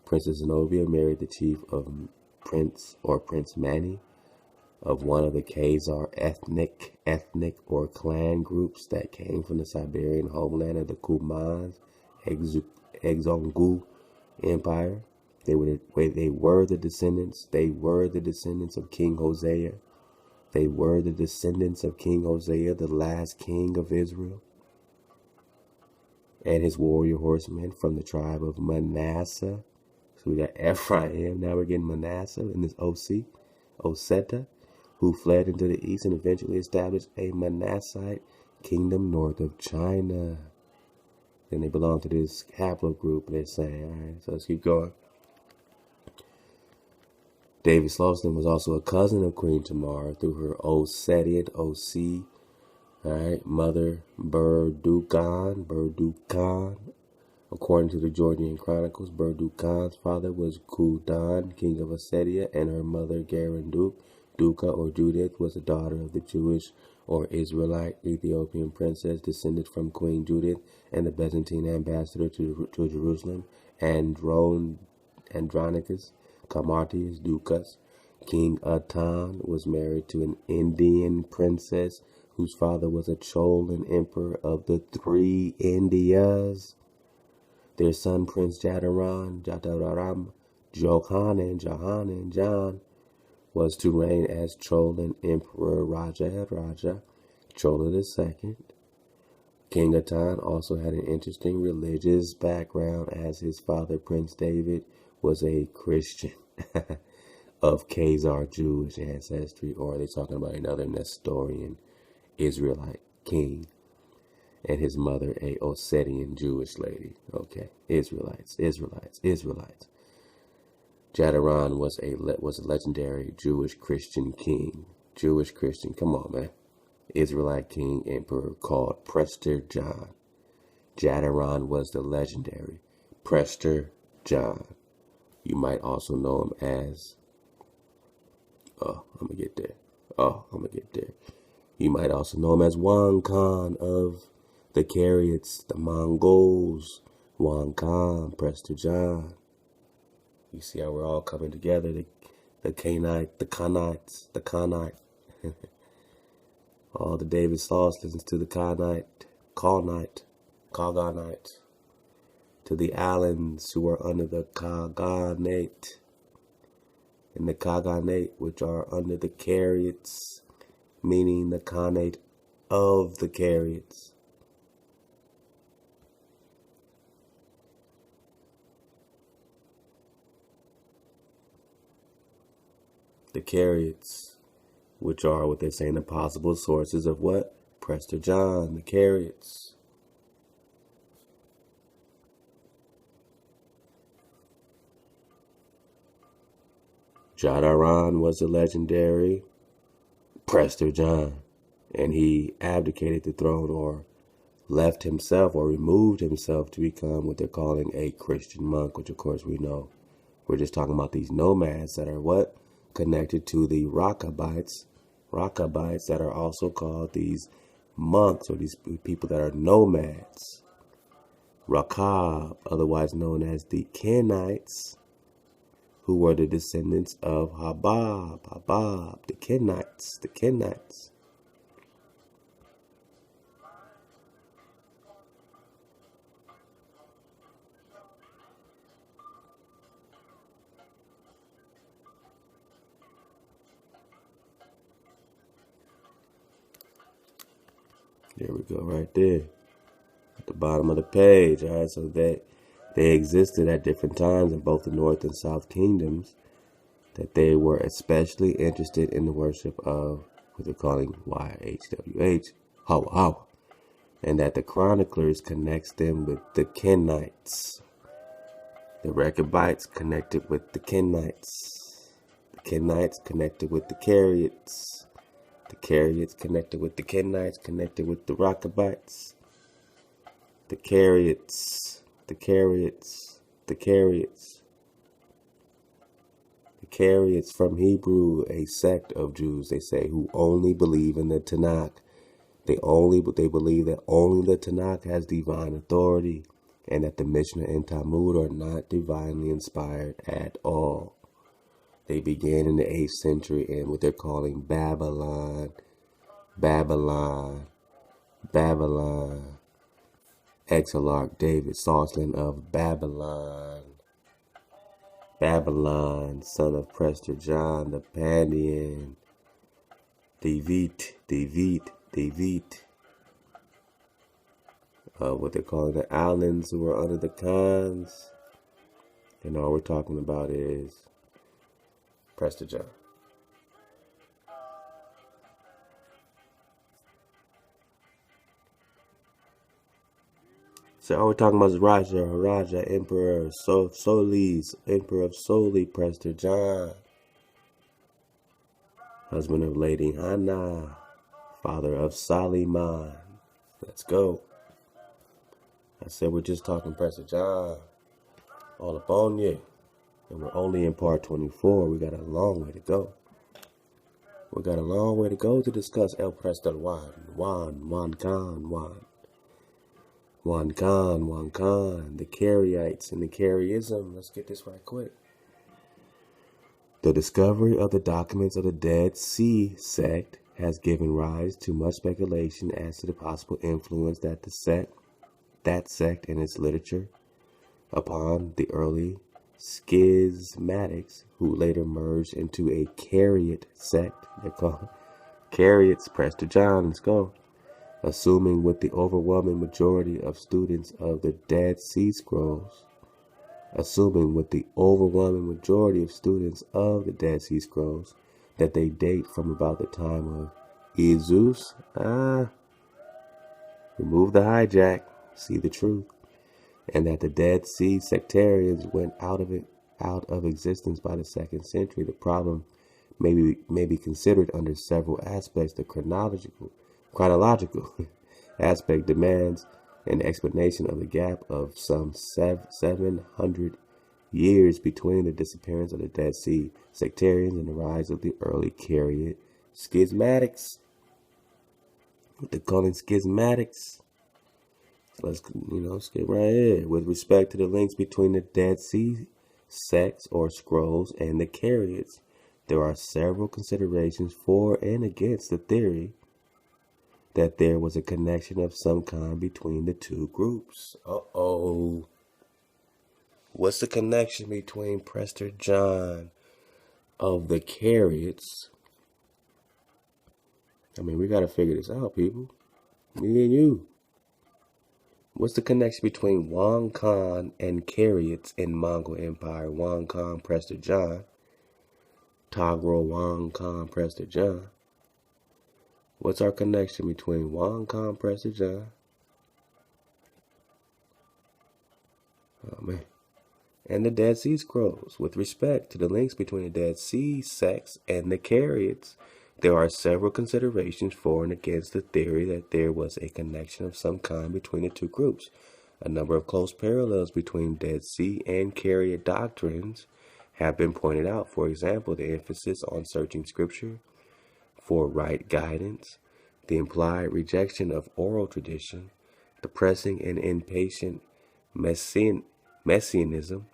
Princess Zenobia married the chief of Prince Mani of one of the Khazar ethnic or clan groups that came from the Siberian homeland of the Kumans, Exongu Empire. They were the descendants of King Hosea. They were the descendants of King Hosea, the last king of Israel, and his warrior horsemen from the tribe of Menasseh. So we got Ephraim, now we're getting Menasseh in this Oseta, who fled into the east and eventually established a Manassite kingdom north of China. Then they belong to this haplogroup, they're saying. All right, so let's keep going. David Slauson was also a cousin of Queen Tamar through her Ossetian mother Berdukan. According to the Georgian Chronicles, Berdukan's father was Kudan, king of Ossetia, and her mother Garanduk, Duca or Judith was the daughter of the Jewish or Israelite Ethiopian princess descended from Queen Judith and the Byzantine ambassador to Jerusalem, Andronicus, Camartius, Ducas. King Atan was married to an Indian princess whose father was a Cholan emperor of the three Indias. Their son, Prince Jadaram, John, was to reign as Cholan Emperor Raja Chola II. King Atan also had an interesting religious background as his father, Prince David, was a Christian of Khazar Jewish ancestry, or are they talking about another Nestorian Israelite king? And his mother, a Ossetian Jewish lady. Okay, Israelites. Jadaran was a legendary Jewish Christian king. Jewish Christian, come on, man. Israelite king emperor called Prester John. Jadaran was the legendary Prester John. You might also know him as, I'm gonna get there. You might also know him as Wang Khan of the Carriots, the Mongols. Wang Khan, Prester John. You see how we're all coming together, the Khanites. All the David Saucelins to the Khaganite, to the Allens who are under the Khaganate, and the Khaganate which are under the Carriots, meaning the Khanate of the Carriots. The Carriots, which are what they're saying the possible sources of what? Prester John, the Carriots. Jadaran was the legendary Prester John, and he abdicated the throne or left himself or removed himself to become what they're calling a Christian monk, which of course we know. We're just talking about these nomads that are what? Connected to the Rakabites that are also called these monks or these people that are nomads. Rakab, otherwise known as the Kenites, who were the descendants of Habab, the Kenites. There we go, right there. At the bottom of the page, all right, so that they existed at different times in both the North and South Kingdoms, that they were especially interested in the worship of what they're calling YHWH, Hawa, and that the chroniclers connects them with the Kenites. The Rechabites connected with the Kenites. The Kenites connected with the Carriots. The Carriots connected with the Kenites, connected with the Rechabites. The Carriots from Hebrew, a sect of Jews, they say, who only believe in the Tanakh. They believe that only the Tanakh has divine authority, and that the Mishnah and Talmud are not divinely inspired at all. They began in the 8th century in what they're calling Babylon. Exilarch David Saucelin of Babylon, son of Prester John the Pandian, David, what they're calling the Allens who are under the Khans, and all we're talking about is Prester John. So all we're talking about is Raja, Emperor Solis, Emperor of Soli, Prester John, husband of Lady Hannah, father of Soliman. Let's go. I said we're just talking Prester John, all up on you, and we're only in part 24. We got a long way to go. We got a long way to go to discuss El Prester Juan Khan, the Carriots and the Carriotism. Let's get this right quick. The discovery of the documents of the Dead Sea sect has given rise to much speculation as to the possible influence that that sect and its literature upon the early schismatics who later merged into a Carriot sect. They're called Carriots, Prester John, let's go. Assuming with the overwhelming majority of students of the Dead Sea Scrolls that they date from about the time of Jesus. Remove the hijack, see the truth. And that the Dead Sea sectarians went out of existence by the 2nd century. The problem may be considered under several aspects. The chronological aspect demands an explanation of the gap of some 700 years between the disappearance of the Dead Sea sectarians and the rise of the early Carriot schismatics. What they're calling schismatics. Let's skip right here. With respect to the links between the Dead Sea sects or scrolls and the Carriots, there are several considerations for and against the theory that there was a connection of some kind between the two groups. What's the connection between Prester John of the Carriots? I mean, we got to figure this out, people. Me and you. What's the connection between Wang Khan and Carriots in Mongol Empire? Wang Khan, Prester John. Togro Wang Khan, Prester John. What's our connection between Wang Khan, Prester John? Oh, man. And the Dead Sea Scrolls. With respect to the links between the Dead Sea sects and the Carriots, there are several considerations for and against the theory that there was a connection of some kind between the two groups. A number of close parallels between Dead Sea and Carriot doctrines have been pointed out. For example, the emphasis on searching Scripture for right guidance, the implied rejection of oral tradition, the pressing and impatient messianism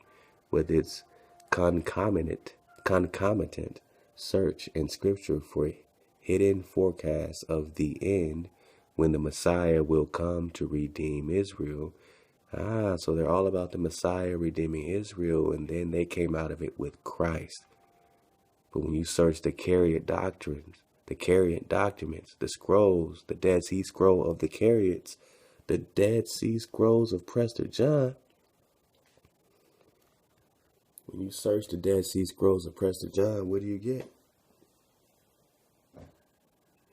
with its concomitant search in Scripture for hidden forecasts of the end when the Messiah will come to redeem Israel. So they're all about the Messiah redeeming Israel, and then they came out of it with Christ. But when you search the Carriot doctrines, the Carriot documents, the scrolls, the Dead Sea Scroll of the Carriots, the Dead Sea Scrolls of Prester John, when you search the Dead Sea Scrolls of Prester John, what do you get?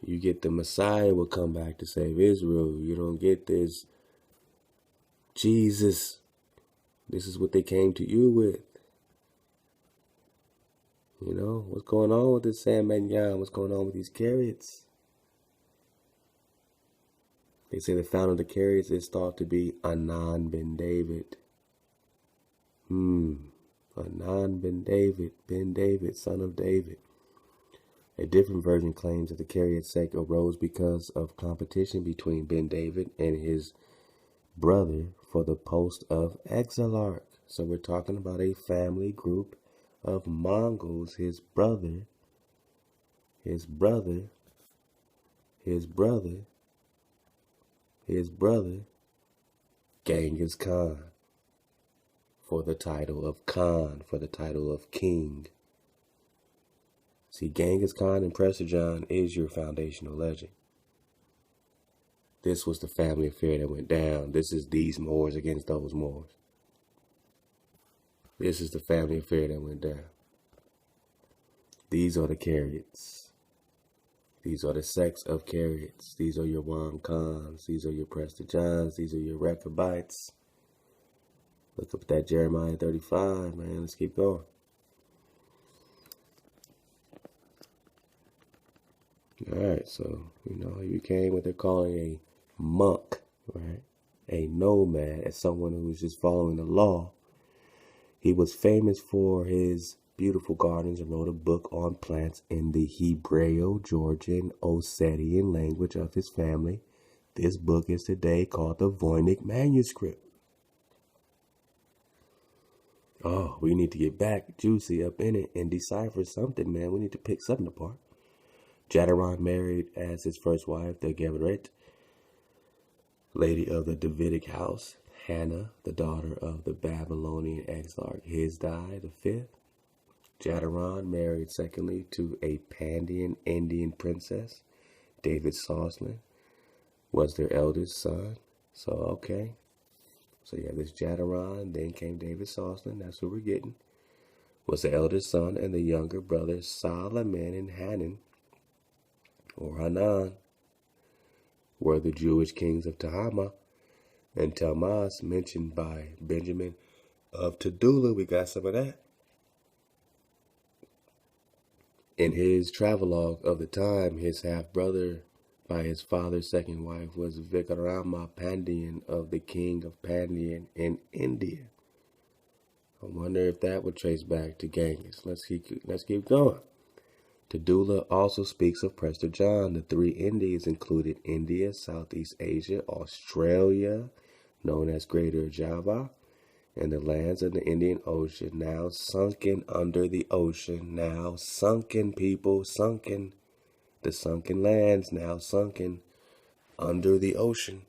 You get the Messiah will come back to save Israel. You don't get this Jesus. This is what they came to you with. You know, what's going on with this Sam Manyan? What's going on with these Carriots? They say the founder of the Carriots is thought to be Anan ben David. Anan ben David, son of David. A different version claims that the Carriot sect arose because of competition between Ben David and his brother for the post of Exilarch. So we're talking about a family group of Mongols. His brother, Genghis Khan, for the title of Khan, for the title of king. See, Genghis Khan and Prester John is your foundational legend. This was the family affair that went down. This is these Moors against those Moors. This is the family affair that went down. These are the Carriots. These are the sects of Carriots. These are your Wang Khans. These are your Prester Johns. These are your Rechabites. Look up that Jeremiah 35, man. Let's keep going. Alright, so, he became what they're calling a monk, right? A nomad, as someone who was just following the law. He was famous for his beautiful gardens and wrote a book on plants in the Hebreo-Georgian Ossetian language of his family. This book is today called the Voynich Manuscript. Oh, we need to get back juicy up in it and decipher something, man. We need to pick something apart. Jadaron married as his first wife the Keraite, lady of the Davidic house, Hannah, the daughter of the Babylonian Exilarch Hisdai V. Jadaron married secondly to a Pandian Indian princess. David Soslan was their eldest son. So, okay. So, yeah, this Jadaron, then came David Soslan, that's who we're getting, was the eldest son, and the younger brothers Solomon and Hanan, or Hanan, were the Jewish kings of Tahama and Talmas, mentioned by Benjamin of Tudela. We got some of that. In his travelogue of the time, his half-brother by his father's second wife was Vikrama Pandian of the king of Pandian in India. I wonder if that would trace back to Genghis. Let's keep going. Tudela also speaks of Prester John. The three Indies included India, Southeast Asia, Australia, known as Greater Java, and the lands of the Indian Ocean, now sunken under the ocean, now sunken, people, sunken. The sunken lands now sunken under the ocean,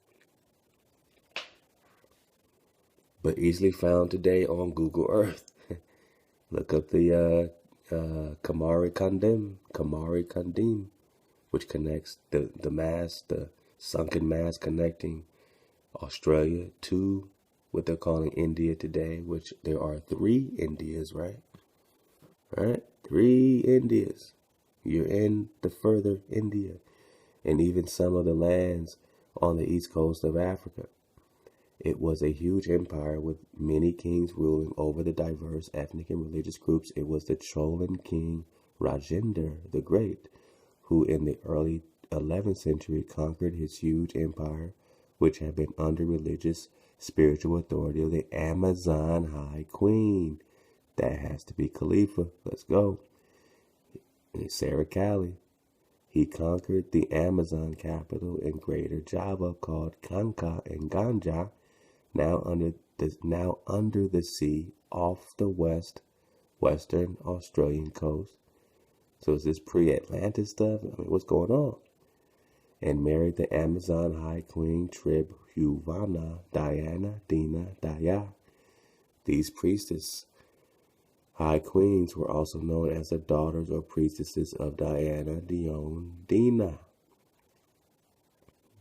but easily found today on Google Earth. Look up the Ame'rican, which connects the sunken mass connecting Australia to what they're calling India today, which there are 3 Indias, right? Right? 3 Indias. You're in the further India, and even some of the lands on the east coast of Africa. It was a huge empire with many kings ruling over the diverse ethnic and religious groups. It was the Cholan king Rajendra the Great, who in the early 11th century conquered his huge empire, which had been under religious, spiritual authority of the Amazon High Queen. That has to be Khalifa. Let's go. Sarah Cali. He conquered the Amazon capital in Greater Java called Kanka and Ganja, now under the sea off the western Australian coast. So is this pre-Atlantis stuff? I mean, what's going on? And married the Amazon High Queen Trib Huvana Diana Dina Daya. These priestess High Queens were also known as the daughters or priestesses of Diana Dion Dina.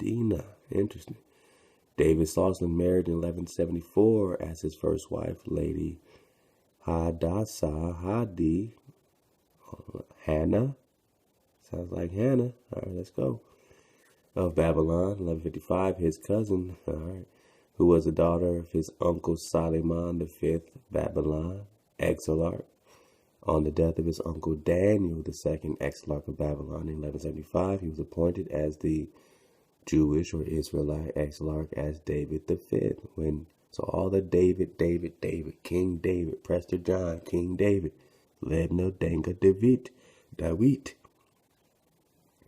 Interesting. David Soslan married in 1174 as his first wife, Lady Hadassah Hadi. Hannah. Sounds like Hannah. All right, let's go. Of Babylon, 1155, his cousin, all right, who was the daughter of his uncle Suleiman V, Babylon Exilarch. On the death of his uncle Daniel, the second Exilarch of Babylon in 1175, he was appointed as the Jewish or Israelite Exilarch as David V. So all the David, King David, Prester John, King David, Lebna Danga David.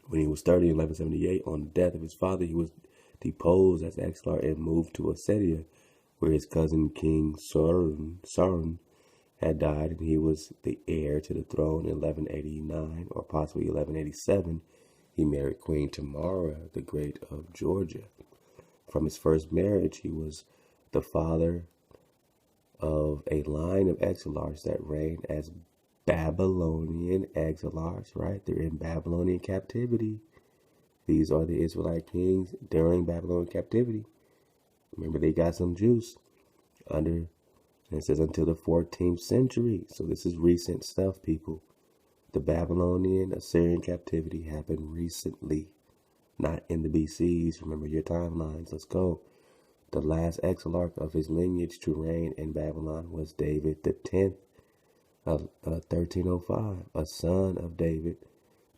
When he was 30 in 1178, on the death of his father, he was deposed as Exilarch and moved to Ossetia, where his cousin King Sarn had died, and he was the heir to the throne in 1189 or possibly 1187. He married Queen Tamara the Great of Georgia. From his first marriage, he was the father of a line of exilarchs that reigned as Babylonian Exilarchs, right? They're in Babylonian captivity. These are the Israelite kings during Babylonian captivity. Remember, they got some juice under. And it says until the 14th century. So this is recent stuff, people. The Babylonian Assyrian captivity happened recently, not in the BCs. Remember your timelines. Let's go. The last exilarch of his lineage to reign in Babylon was David X of 1305, a son of David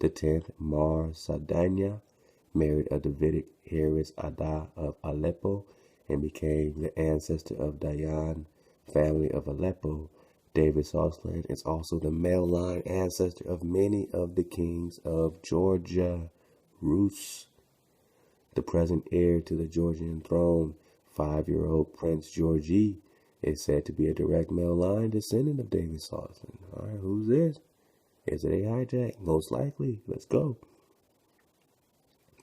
X. Mar Sadania married a Davidic heiress Ada of Aleppo and became the ancestor of Dayan family of Aleppo. David Soslan is also the male line ancestor of many of the kings of Georgia. Rus, the present heir to the Georgian throne, 5-year-old Prince Georgi, is said to be a direct male line descendant of David Soslan. All right, who's this? Is it a hijack? Most likely. Let's go.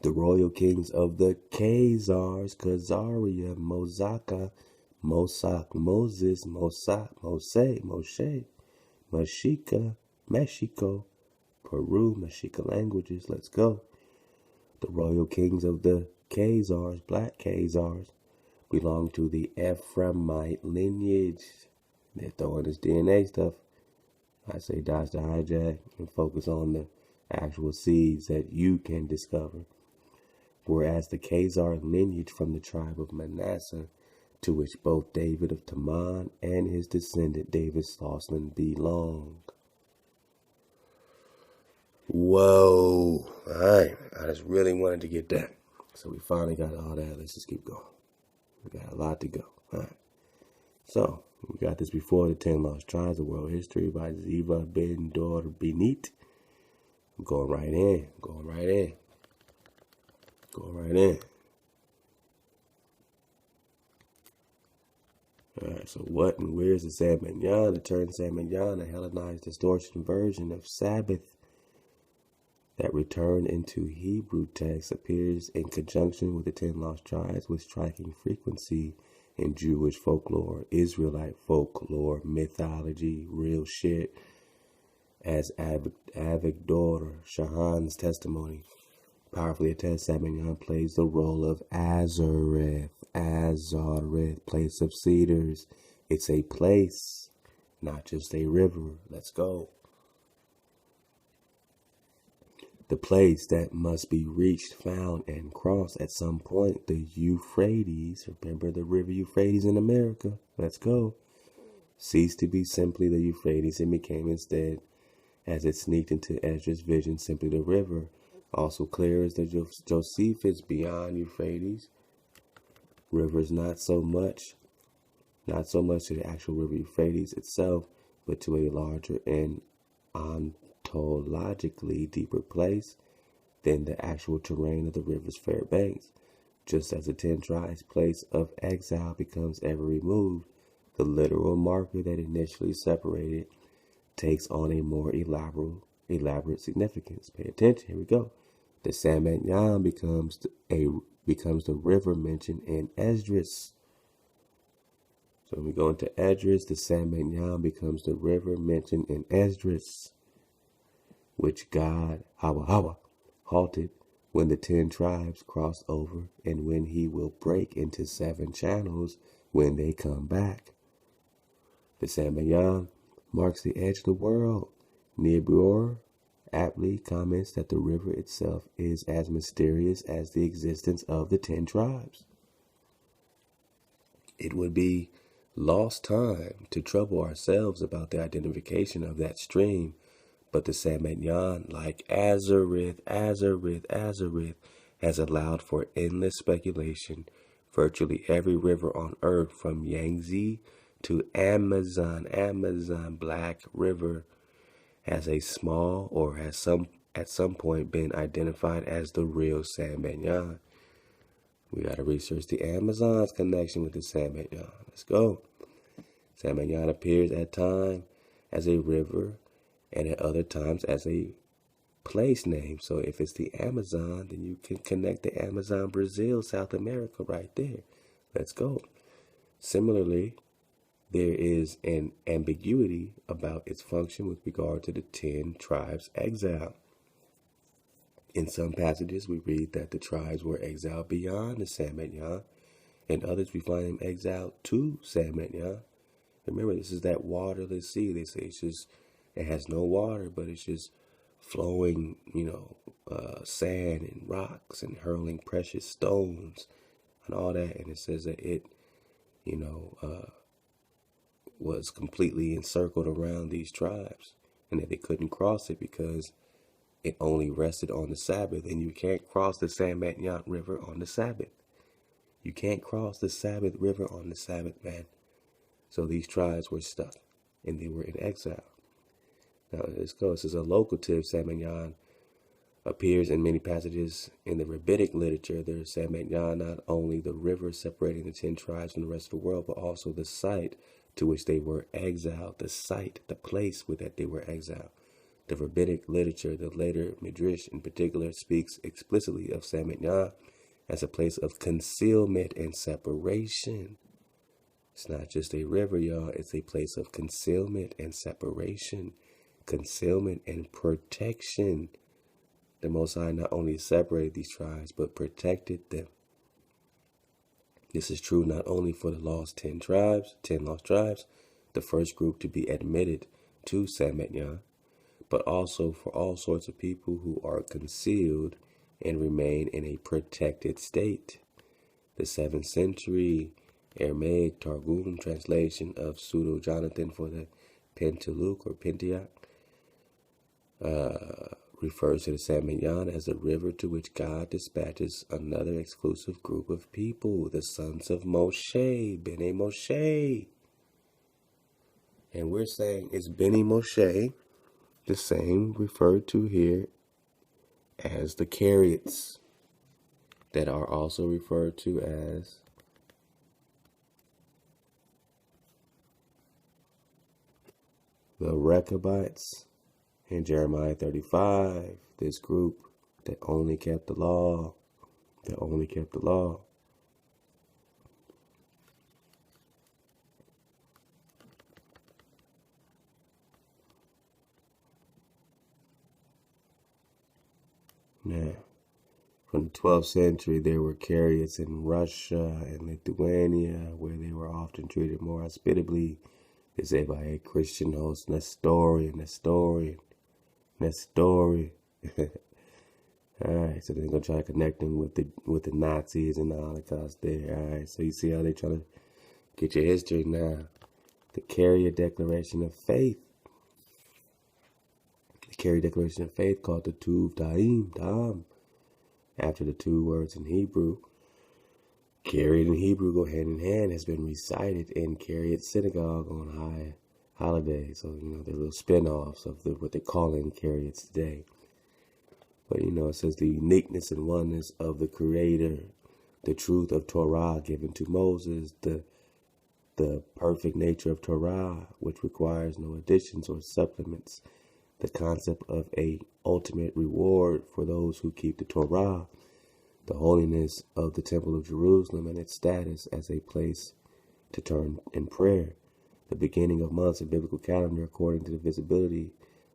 The royal kings of the Khazars, Khazaria, Mosaka, Mosak, Moses, Mosak, Moshe, Mashika, Mexico, Peru, Mexica languages. Let's go. The royal kings of the Khazars, Black Khazars, belong to the Ephraimite lineage. They're throwing this DNA stuff. I say dodge the hijack and focus on the actual seeds that you can discover. Whereas the Khazar lineage from the tribe of Menasseh, to which both David of Taman and his descendant David Soslan belong. Whoa. Alright, I just really wanted to get that. So we finally got all that. Let's just keep going. We got a lot to go. Alright. So, we got this before, the 10 Lost Tribes of World History by Ziva bin Dor Benit. I'm going right in. Going right in. Alright, so what and where is the Sabbatical? The term Sabbatical, a Hellenized distortion version of Sabbath that returned into Hebrew text, appears in conjunction with the 10 Lost Tribes with striking frequency in Jewish folklore, Israelite folklore, mythology, real shit, as Avigdor Shahan's testimony powerfully attests. Sabbatical plays the role of Azareth, place of cedars. It's a place, not just a river. Let's go. The place that must be reached, found, and crossed at some point, the Euphrates. Remember the river Euphrates in America? Let's go. Ceased to be simply the Euphrates and became instead, as it sneaked into Esdras' vision, simply the river. Also clear as the Josephus beyond Euphrates. Rivers not so much to the actual river Euphrates itself, but to a larger and ontologically deeper place than the actual terrain of the river's fair banks. Just as the 10 tribes' place of exile becomes ever removed, the literal marker that initially separated takes on a more elaborate significance. Pay attention. Here we go. The Sabbatical becomes the river mentioned in Esdras. So when we go into Esdras, the Sabbatical becomes the river mentioned in Esdras, which God, Hawa, halted when the 10 tribes crossed over, and when he will break into 7 channels when they come back. The Sabbatical marks the edge of the world. Niebuhr aptly comments that the river itself is as mysterious as the existence of the 10 tribes. It would be lost time to trouble ourselves about the identification of that stream, but the Sabbatical, like Azareth, has allowed for endless speculation. Virtually every river on earth, from Yangtze to Amazon, Black River, has a small or has at some point been identified as the real Sabbatical. We got to research the Amazon's connection with the Sabbatical. Let's go. Sabbatical appears at times as a river and at other times as a place name. So if it's the Amazon, then you can connect the Amazon, Brazil, South America right there. Let's go. Similarly, there is an ambiguity about its function with regard to the 10 tribes' exile. In some passages, we read that the tribes were exiled beyond the Sabbatical. In others, we find them exiled to Sabbatical. Remember, this is that waterless sea. They say it has no water, but it's just flowing, sand and rocks and hurling precious stones and all that. And it says that it, was completely encircled around these tribes, and that they couldn't cross it because it only rested on the Sabbath, and you can't cross the Sabbatical River on the Sabbath. You can't cross the Sabbath River on the Sabbath, man. So these tribes were stuck. and they were in exile. Now let's go. It says a locative Sabbatical appears in many passages in the rabbinic literature. The Sabbatical, not only the river separating the 10 tribes from the rest of the world, but also the site to which they were exiled, the site, the place where that they were exiled. The rabbinic literature, the later Midrash in particular, speaks explicitly of Sabbatical as a place of concealment and separation. It's not just a river, y'all. It's a place of concealment and separation, concealment and protection. The Most High not only separated these tribes, but protected them. This is true not only for the lost 10 lost tribes, the first group to be admitted to Sabbatical, but also for all sorts of people who are concealed and remain in a protected state. The 7th century Aramaic Targum translation of Pseudo Jonathan for the Pentateuch or Pentateuch refers to the Sabbatical as the river to which God dispatches another exclusive group of people, the sons of Moshe, Bene Moshe. And we're saying it's Bene Moshe, the same referred to here as the Carriots, that are also referred to as the Rechabites in Jeremiah 35, this group that only kept the law, Now, from the 12th century, there were Carriots in Russia and Lithuania, where they were often treated more hospitably. They say by a Christian host, Nestorian. Alright, so they're gonna try to connect them with the Nazis and the Holocaust there. Alright, so you see how they're trying to get your history now. The Carrier Declaration of Faith. The Carrier Declaration of Faith, called the Tuv Dam, after the two words in Hebrew. Carriot and Hebrew go hand in hand, has been recited in Carriot Synagogue on high holidays. So, they're little spin-offs of what they're calling Carriots today. But, it says the uniqueness and oneness of the Creator, the truth of Torah given to Moses, the perfect nature of Torah, which requires no additions or supplements, the concept of a ultimate reward for those who keep the Torah, the holiness of the Temple of Jerusalem and its status as a place to turn in prayer, the beginning of months in biblical calendar according to the visibility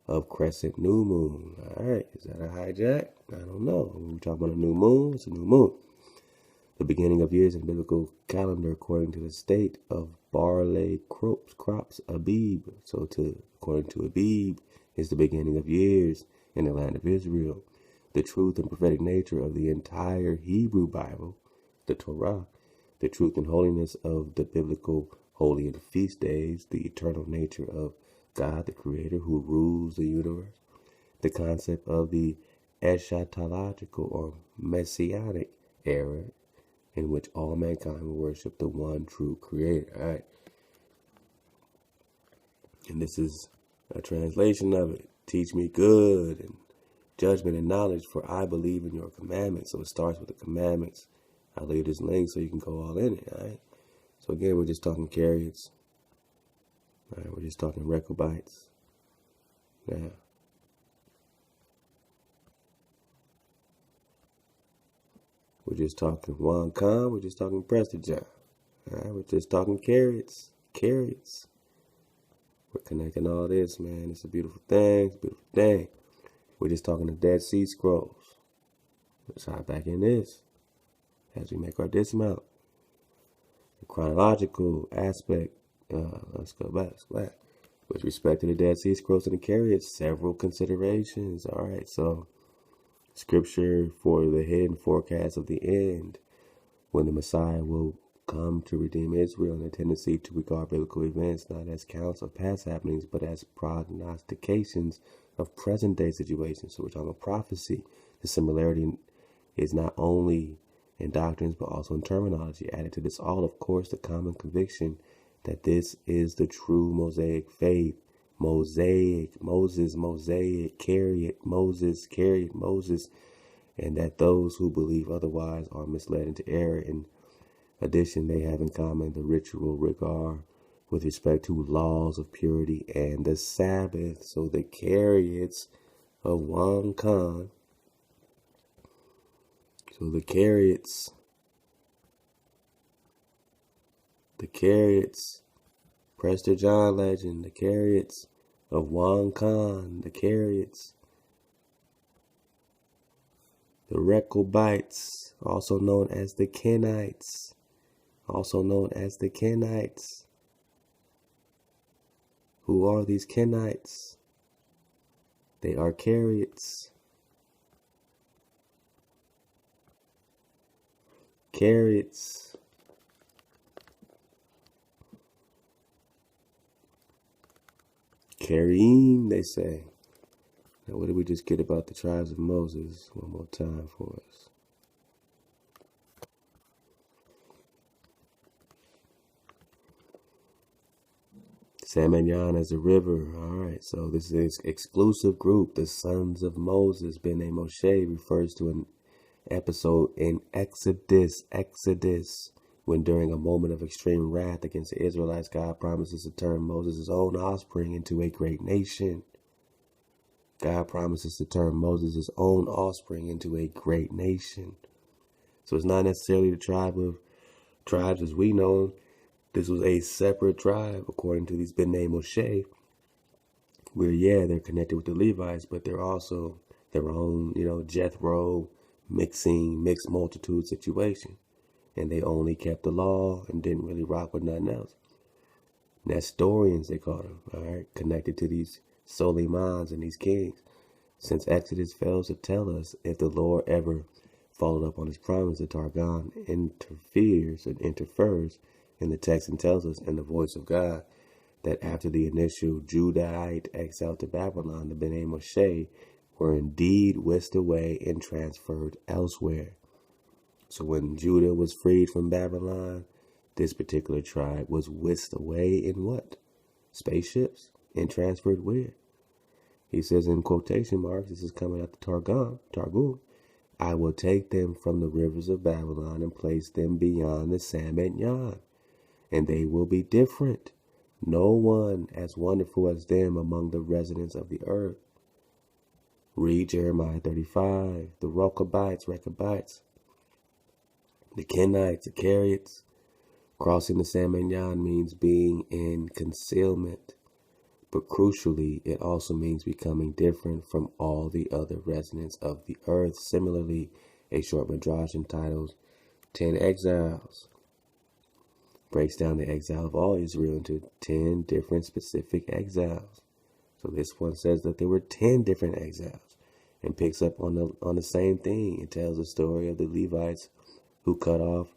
of crescent new moon. All right, is that a hijack? I don't know. When we talk about a new moon, it's a new moon. The beginning of years in biblical calendar according to the state of barley crops, Abib. So according to Abib is the beginning of years in the land of Israel. The truth and prophetic nature of the entire Hebrew Bible, the Torah, the truth and holiness of the biblical holy and feast days, the eternal nature of God, the Creator who rules the universe, the concept of the eschatological or messianic era in which all mankind will worship the one true Creator. All right. And this is a translation of it. Teach me good and judgment and knowledge, for I believe in your commandments. So it starts with the commandments. I'll leave this link so you can go all in it. All right. So again, we're just talking Carriots. All right, we're just talking Rechabites. Now, we're just talking Wang, we're just talking Prester John. All right, we're just talking Carriots. We're connecting all this, man. It's a beautiful thing. We're just talking the Dead Sea Scrolls. Let's hop back in this as we make our dismount. The chronological aspect. Let's go back. With respect to the Dead Sea Scrolls and the Carriots, several considerations. All right, so scripture for the hidden forecast of the end, when the Messiah will come to redeem Israel, and a tendency to regard biblical events not as counts of past happenings, but as prognostications of present-day situations. So we're talking about prophecy. The similarity is not only in doctrines, but also in terminology. Added to this all, of course, the common conviction that this is the true Mosaic faith. Mosaic, Moses, Mosaic, Carriot, Moses, Carriot, Moses, and that those who believe otherwise are misled into error. In addition, they have in common the ritual regard with respect to laws of purity and the Sabbath. So the Carriots of Wang Khan, so the Carriots, Prester John legend, the Carriots of Wang Khan, the Carriots, the Rechabites, also known as the Kenites, Who are these Kenites? They are Carriots. Carriots. Kareem, they say. Now, what did we just get about the tribes of Moses? One more time for us. Samanyan as a river. All right, so this is an exclusive group. The sons of Moses, B'nai Moshe, refers to an episode in Exodus, when during a moment of extreme wrath against the Israelites, God promises to turn Moses' own offspring into a great nation. God promises to turn Moses' own offspring into a great nation. So it's not necessarily the tribe of tribes as we know them. This was a separate tribe, according to these B'nai Moshe, where, yeah, they're connected with the Levites, but they're also their own, Jethro, mixed multitude situation. And they only kept the law and didn't really rock with nothing else. Nestorians, they call them, all right, connected to these Solimans and these kings. Since Exodus fails to tell us if the Lord ever followed up on his promise, the Targum interfers in the text and tells us in the voice of God that after the initial Judahite exile to Babylon, the B'nai Moshe were indeed whisked away and transferred elsewhere. So when Judah was freed from Babylon, this particular tribe was whisked away in what? Spaceships? And transferred where? He says in quotation marks, this is coming out the Targum, I will take them from the rivers of Babylon and place them beyond the Sabbatical, and they will be different. No one as wonderful as them among the residents of the earth. Read Jeremiah 35, the Rechabites, the Kenites, the Carriots. Crossing the Sabbatical means being in concealment, but crucially, it also means becoming different from all the other residents of the earth. Similarly, a short midrash entitled 10 Exiles breaks down the exile of all Israel into 10 different specific exiles. So this one says that there were 10 different exiles and picks up on the same thing. It tells the story of the Levites who cut off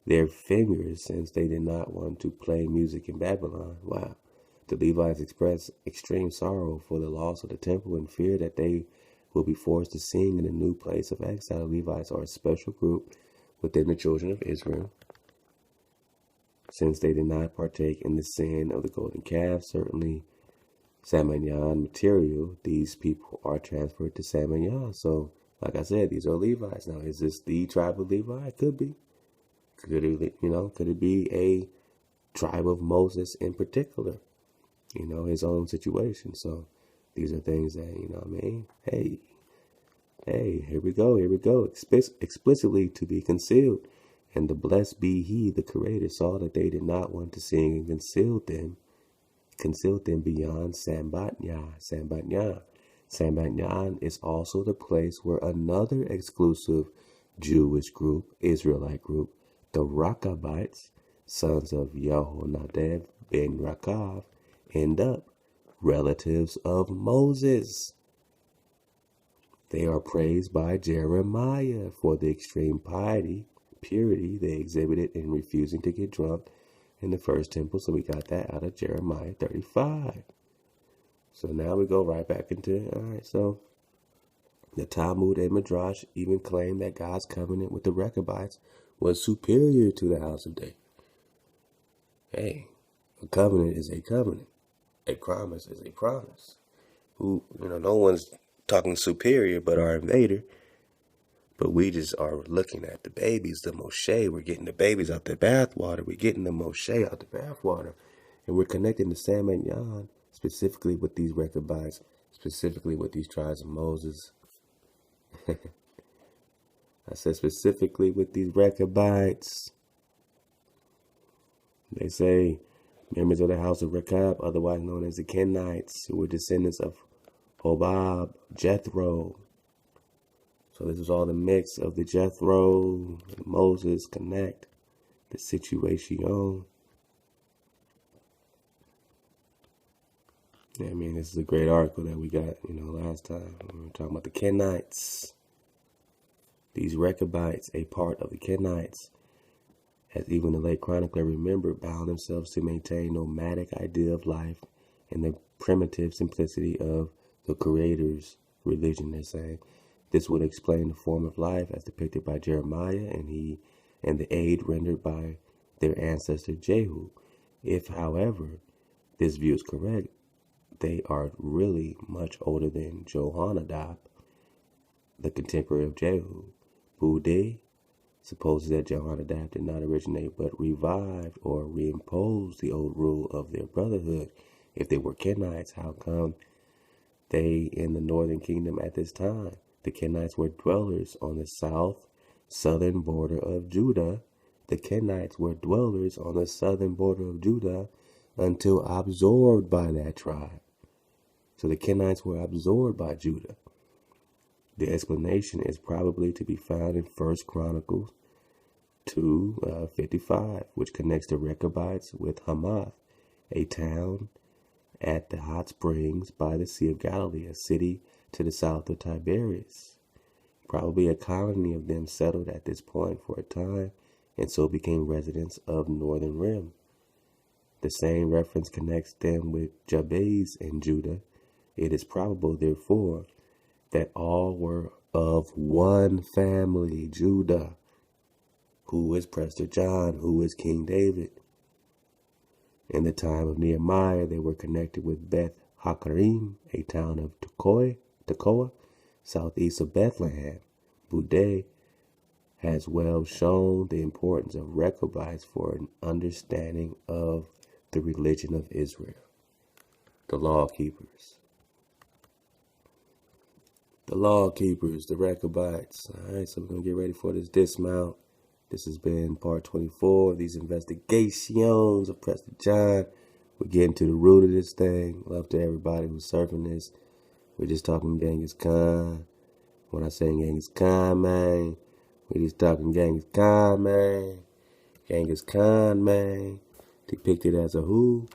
their fingers since they did not want to play music in Babylon. Wow. The Levites express extreme sorrow for the loss of the temple and fear that they will be forced to sing in a new place of exile. The Levites are a special group within the children of Israel, since they did not partake in the sin of the golden calf. Certainly, Samanyan material, these people are transferred to Samanyan. So, like I said, these are Levites. Now, is this the tribe of Levi? It could be. Could it be a tribe of Moses in particular? His own situation. So these are things that, Hey, here we go. Explicitly to be concealed. And the blessed be he, the Creator, saw that they did not want to sing and concealed them beyond Sabbatical. Sabbatical is also the place where another exclusive Jewish group, Israelite group, the Rechabites, sons of Yehonadab ben Rechab, end up, relatives of Moses. They are praised by Jeremiah for the extreme purity they exhibited in refusing to get drunk in the first temple. So we got that out of Jeremiah 35. So now we go right back into, all right, so the Talmud and Midrash even claim that God's covenant with the Rechabites was superior to the house of David. Hey, A covenant is a covenant. A promise is a promise. Who, no one's talking superior but our invader. But we just are looking at the babies, the Moshe. We're getting the babies out the bathwater. We're getting the Moshe out the bathwater. And we're connecting the Sam and Yan specifically with these Rechabites, specifically with these tribes of Moses. I said specifically with these Rechabites. They say members of the house of Rechab, otherwise known as the Kenites, who were descendants of Hobab, Jethro. So this was all the mix of the Jethro and Moses connect the situation. Yeah, I mean, this is a great article that we got, last time. We were talking about the Kenites. These Rechabites, a part of the Kenites, as even the late chronicler remembered, bound themselves to maintain nomadic idea of life and the primitive simplicity of the Creator's religion, they're saying. This would explain the form of life as depicted by Jeremiah and the aid rendered by their ancestor Jehu. If, however, this view is correct, they are really much older than Jehonadab, the contemporary of Jehu. Bude supposes that Jehonadab did not originate but revived or reimposed the old rule of their brotherhood. If they were Kenites, how come they in the northern kingdom at this time? The Kenites were dwellers on the southern border of Judah. The Kenites were dwellers on the southern border of Judah until absorbed by that tribe. So the Kenites were absorbed by Judah. The explanation is probably to be found in 1 Chronicles 2:55, which connects the Rechabites with Hamath, a town at the hot springs by the Sea of Galilee, a city to the south of Tiberias. Probably a colony of them settled at this point for a time, and so became residents of northern rim. The same reference connects them with Jabez and Judah. It is probable, therefore, that all were of one family, Judah, who is Prester John, who is King David. In the time of Nehemiah, they were connected with Beth Hakarim, a town of Tekoa, southeast of Bethlehem. Bude has well shown the importance of Rechabites for an understanding of the religion of Israel. The lawkeepers. The lawkeepers, the Rechabites. All right, so we're going to get ready for this dismount. This has been part 24 of these investigations of Prester John. We're getting to the root of this thing. Love to everybody who's surfing this. We're just talking Genghis Khan. When I say Genghis Khan, man, we're just talking Genghis Khan, man. Genghis Khan, man. Depicted as a who?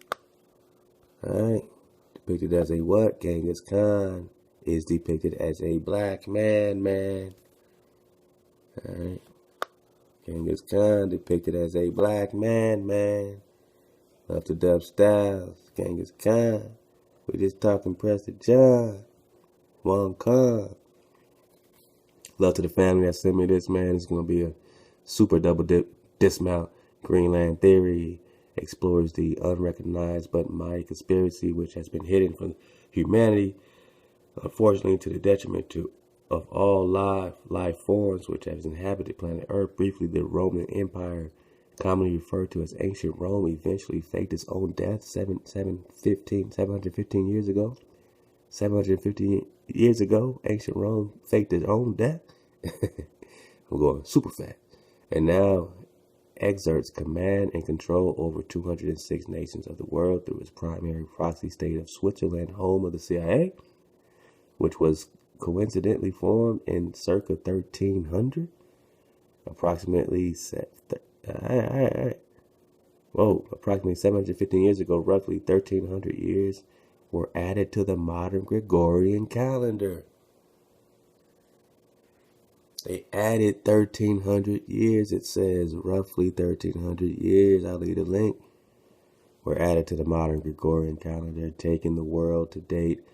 Alright. Depicted as a what? Genghis Khan is depicted as a black man. Alright. Genghis Khan depicted as a black man. Love to dub styles. Genghis Khan. We're just talking Prester John. Wang Khan. Love to the family that sent me this, man. It's going to be a super double dip dismount. Greenland Theory explores the unrecognized but mighty conspiracy which has been hidden from humanity, unfortunately to the detriment of all life forms which has inhabited planet Earth. Briefly, the Roman Empire, commonly referred to as ancient Rome, eventually faked its own death 715 years ago. 750 years ago, ancient Rome faked its own death. I'm going super fast. And now exerts command and control over 206 nations of the world through its primary proxy state of Switzerland, home of the CIA, which was coincidentally formed in circa 1300. Approximately 715 years ago, roughly 1300 years were added to the modern Gregorian calendar. They added 1300 years, it says, roughly 1300 years. I'll leave a link. Were added to the modern Gregorian calendar, taking the world to date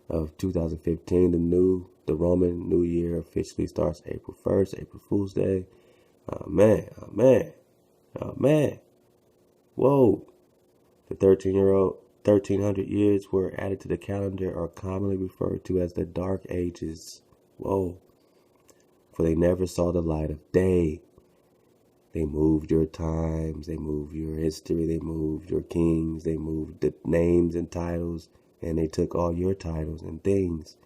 of 2015. The Roman New Year officially starts April 1st, April Fool's Day. Oh man. Whoa. The 1300 years were added to the calendar are commonly referred to as the Dark Ages. Whoa. For they never saw the light of day. They moved your times, they moved your history, they moved your kings, they moved the names and titles, and they took all your titles and things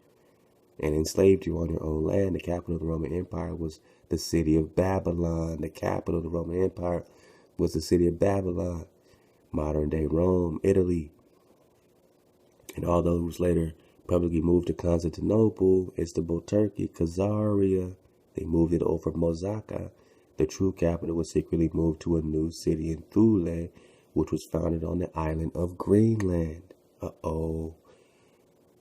and enslaved you on your own land. The capital of the Roman Empire was the city of Babylon. The capital of the Roman Empire was the city of Babylon. Modern-day Rome, Italy. And all those later publicly moved to Constantinople, Istanbul, Turkey, Khazaria. They moved it over Mosaka. The true capital was secretly moved to a new city in Thule, which was founded on the island of Greenland. Uh-oh.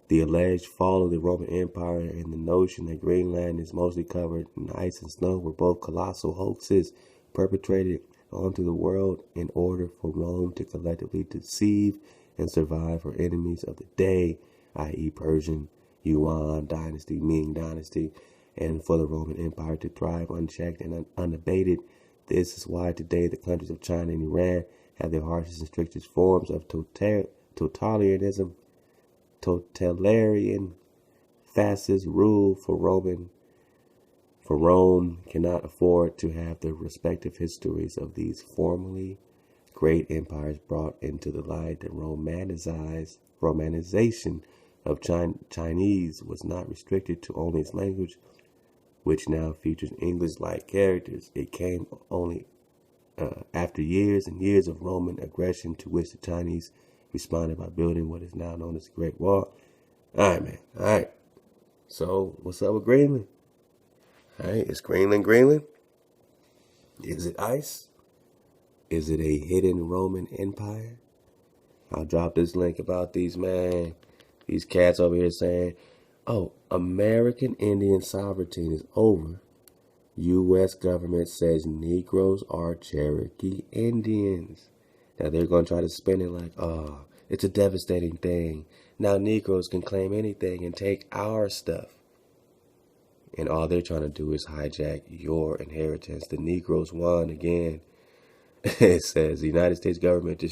The alleged fall of the Roman Empire and the notion that Greenland is mostly covered in ice and snow were both colossal hoaxes perpetrated onto the world in order for Rome to collectively deceive and survive her enemies of the day, i.e. Persian, Yuan dynasty, Ming dynasty, and for the Roman Empire to thrive unchecked and unabated. This is why today the countries of China and Iran have the harshest and strictest forms of totalitarianism, totalitarian fascist rule. For Rome cannot afford to have the respective histories of these formerly great empires brought into the light. The romanization of Chinese was not restricted to only its language, which now features English-like characters. It came only after years and years of Roman aggression, to which the Chinese responded by building what is now known as the Great Wall. All right, man. All right. So, what's up with Greenland? All right, is Greenland? Is it ice? Is it a hidden Roman empire? I'll drop this link about these cats over here saying, oh, American Indian sovereignty is over. U.S. government says Negroes are Cherokee Indians. Now they're going to try to spin it like, oh, it's a devastating thing. Now Negroes can claim anything and take our stuff. And all they're trying to do is hijack your inheritance. The Negroes won again. It says the United States government